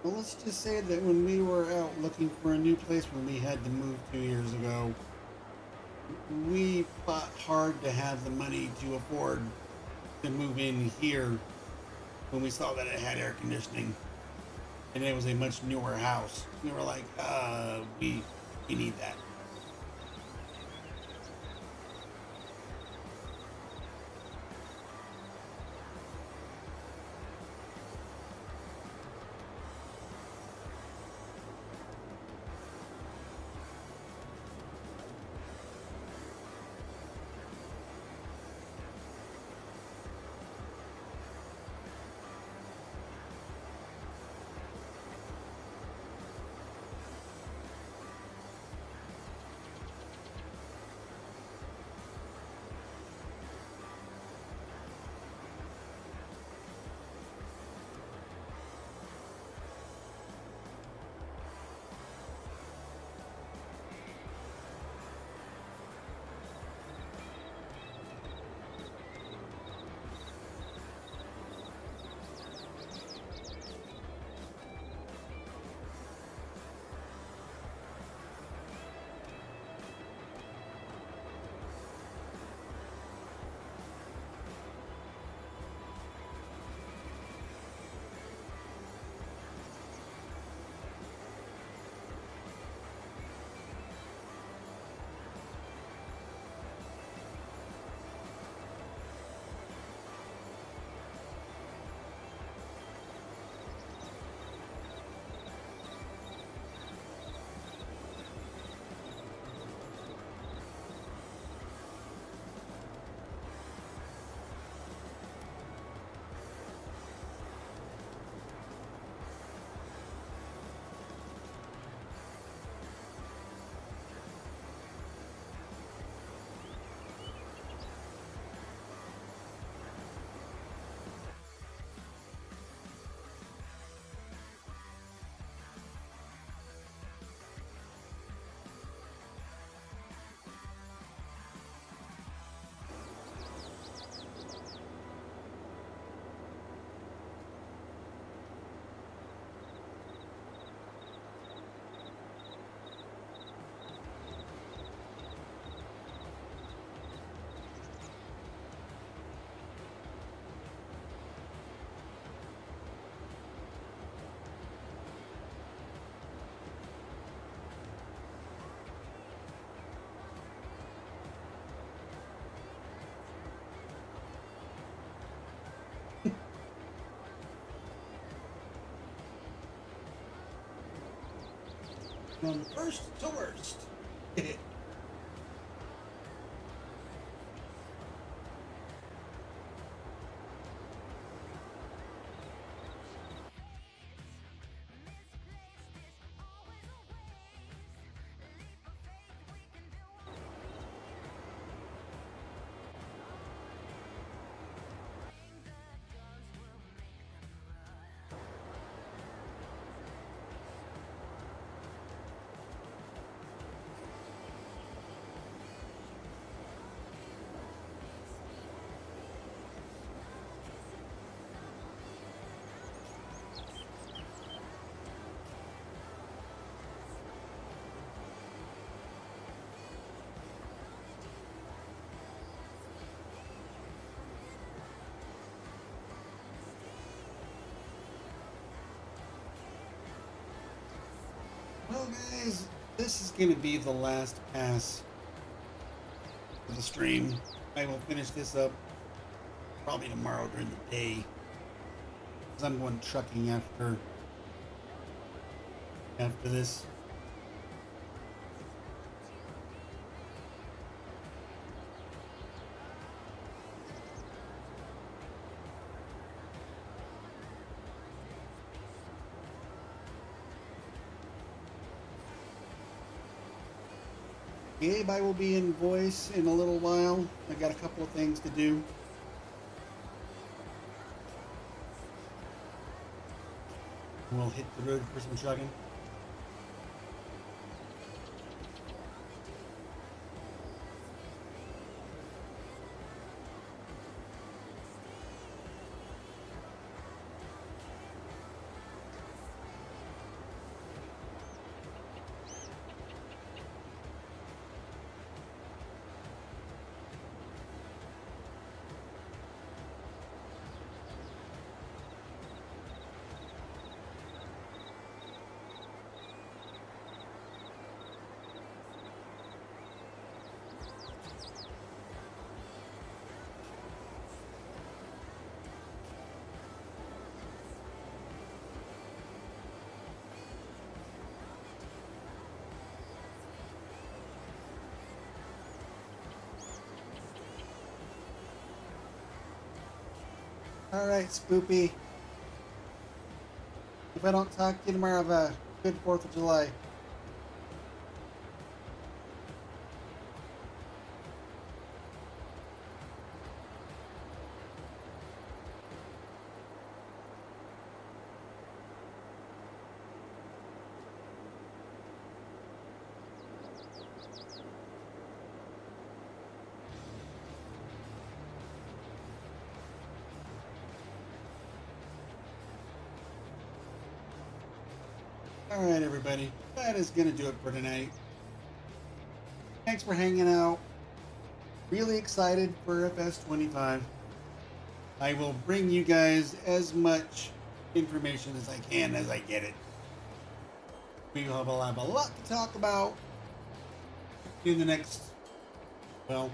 Speaker 1: Well, let's just say that when we were out looking for a new place when we had to move 2 years ago, we fought hard to have the money to afford to move in here when we saw that it had air conditioning and it was a much newer house. We were like, we need that. From first to worst. Well, guys, this is going to be the last pass of the stream. I will finish this up probably tomorrow during the day, because I'm going trucking after this. Gabe, I will be in voice in a little while. I got a couple of things to do. We'll hit the road for some trucking. All right, Spoopy. If I don't talk to you tomorrow, have a good 4th of July. Alright, everybody. That is going to do it for tonight. Thanks for hanging out. Really excited for FS25. I will bring you guys as much information as I can as I get it. We will have a lot to talk about in the next, well,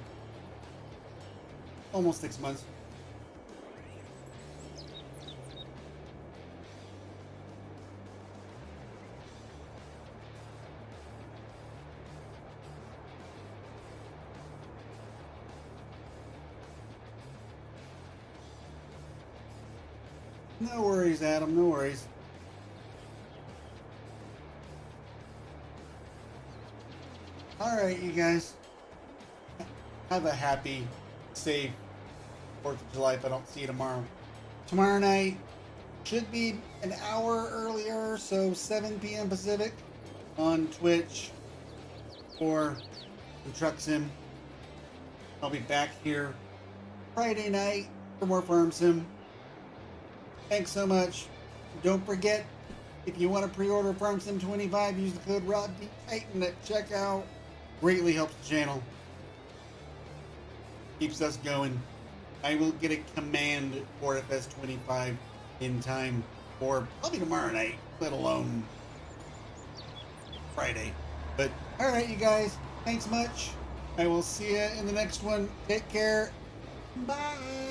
Speaker 1: almost 6 months. No worries, Adam. No worries. All right, you guys. Have a happy, safe 4th of July if I don't see you tomorrow. Tomorrow night should be an hour earlier, so 7 p.m. Pacific on Twitch or the Truck Sim. I'll be back here Friday night for more Farm Sim. Thanks so much. Don't forget, if you want to pre-order Farm Sim 25, use the code ROBDTitan at checkout. Greatly helps the channel. Keeps us going. I will get a command for FS25 in time for probably tomorrow night, let alone Friday. But, alright, you guys. Thanks much. I will see you in the next one. Take care. Bye.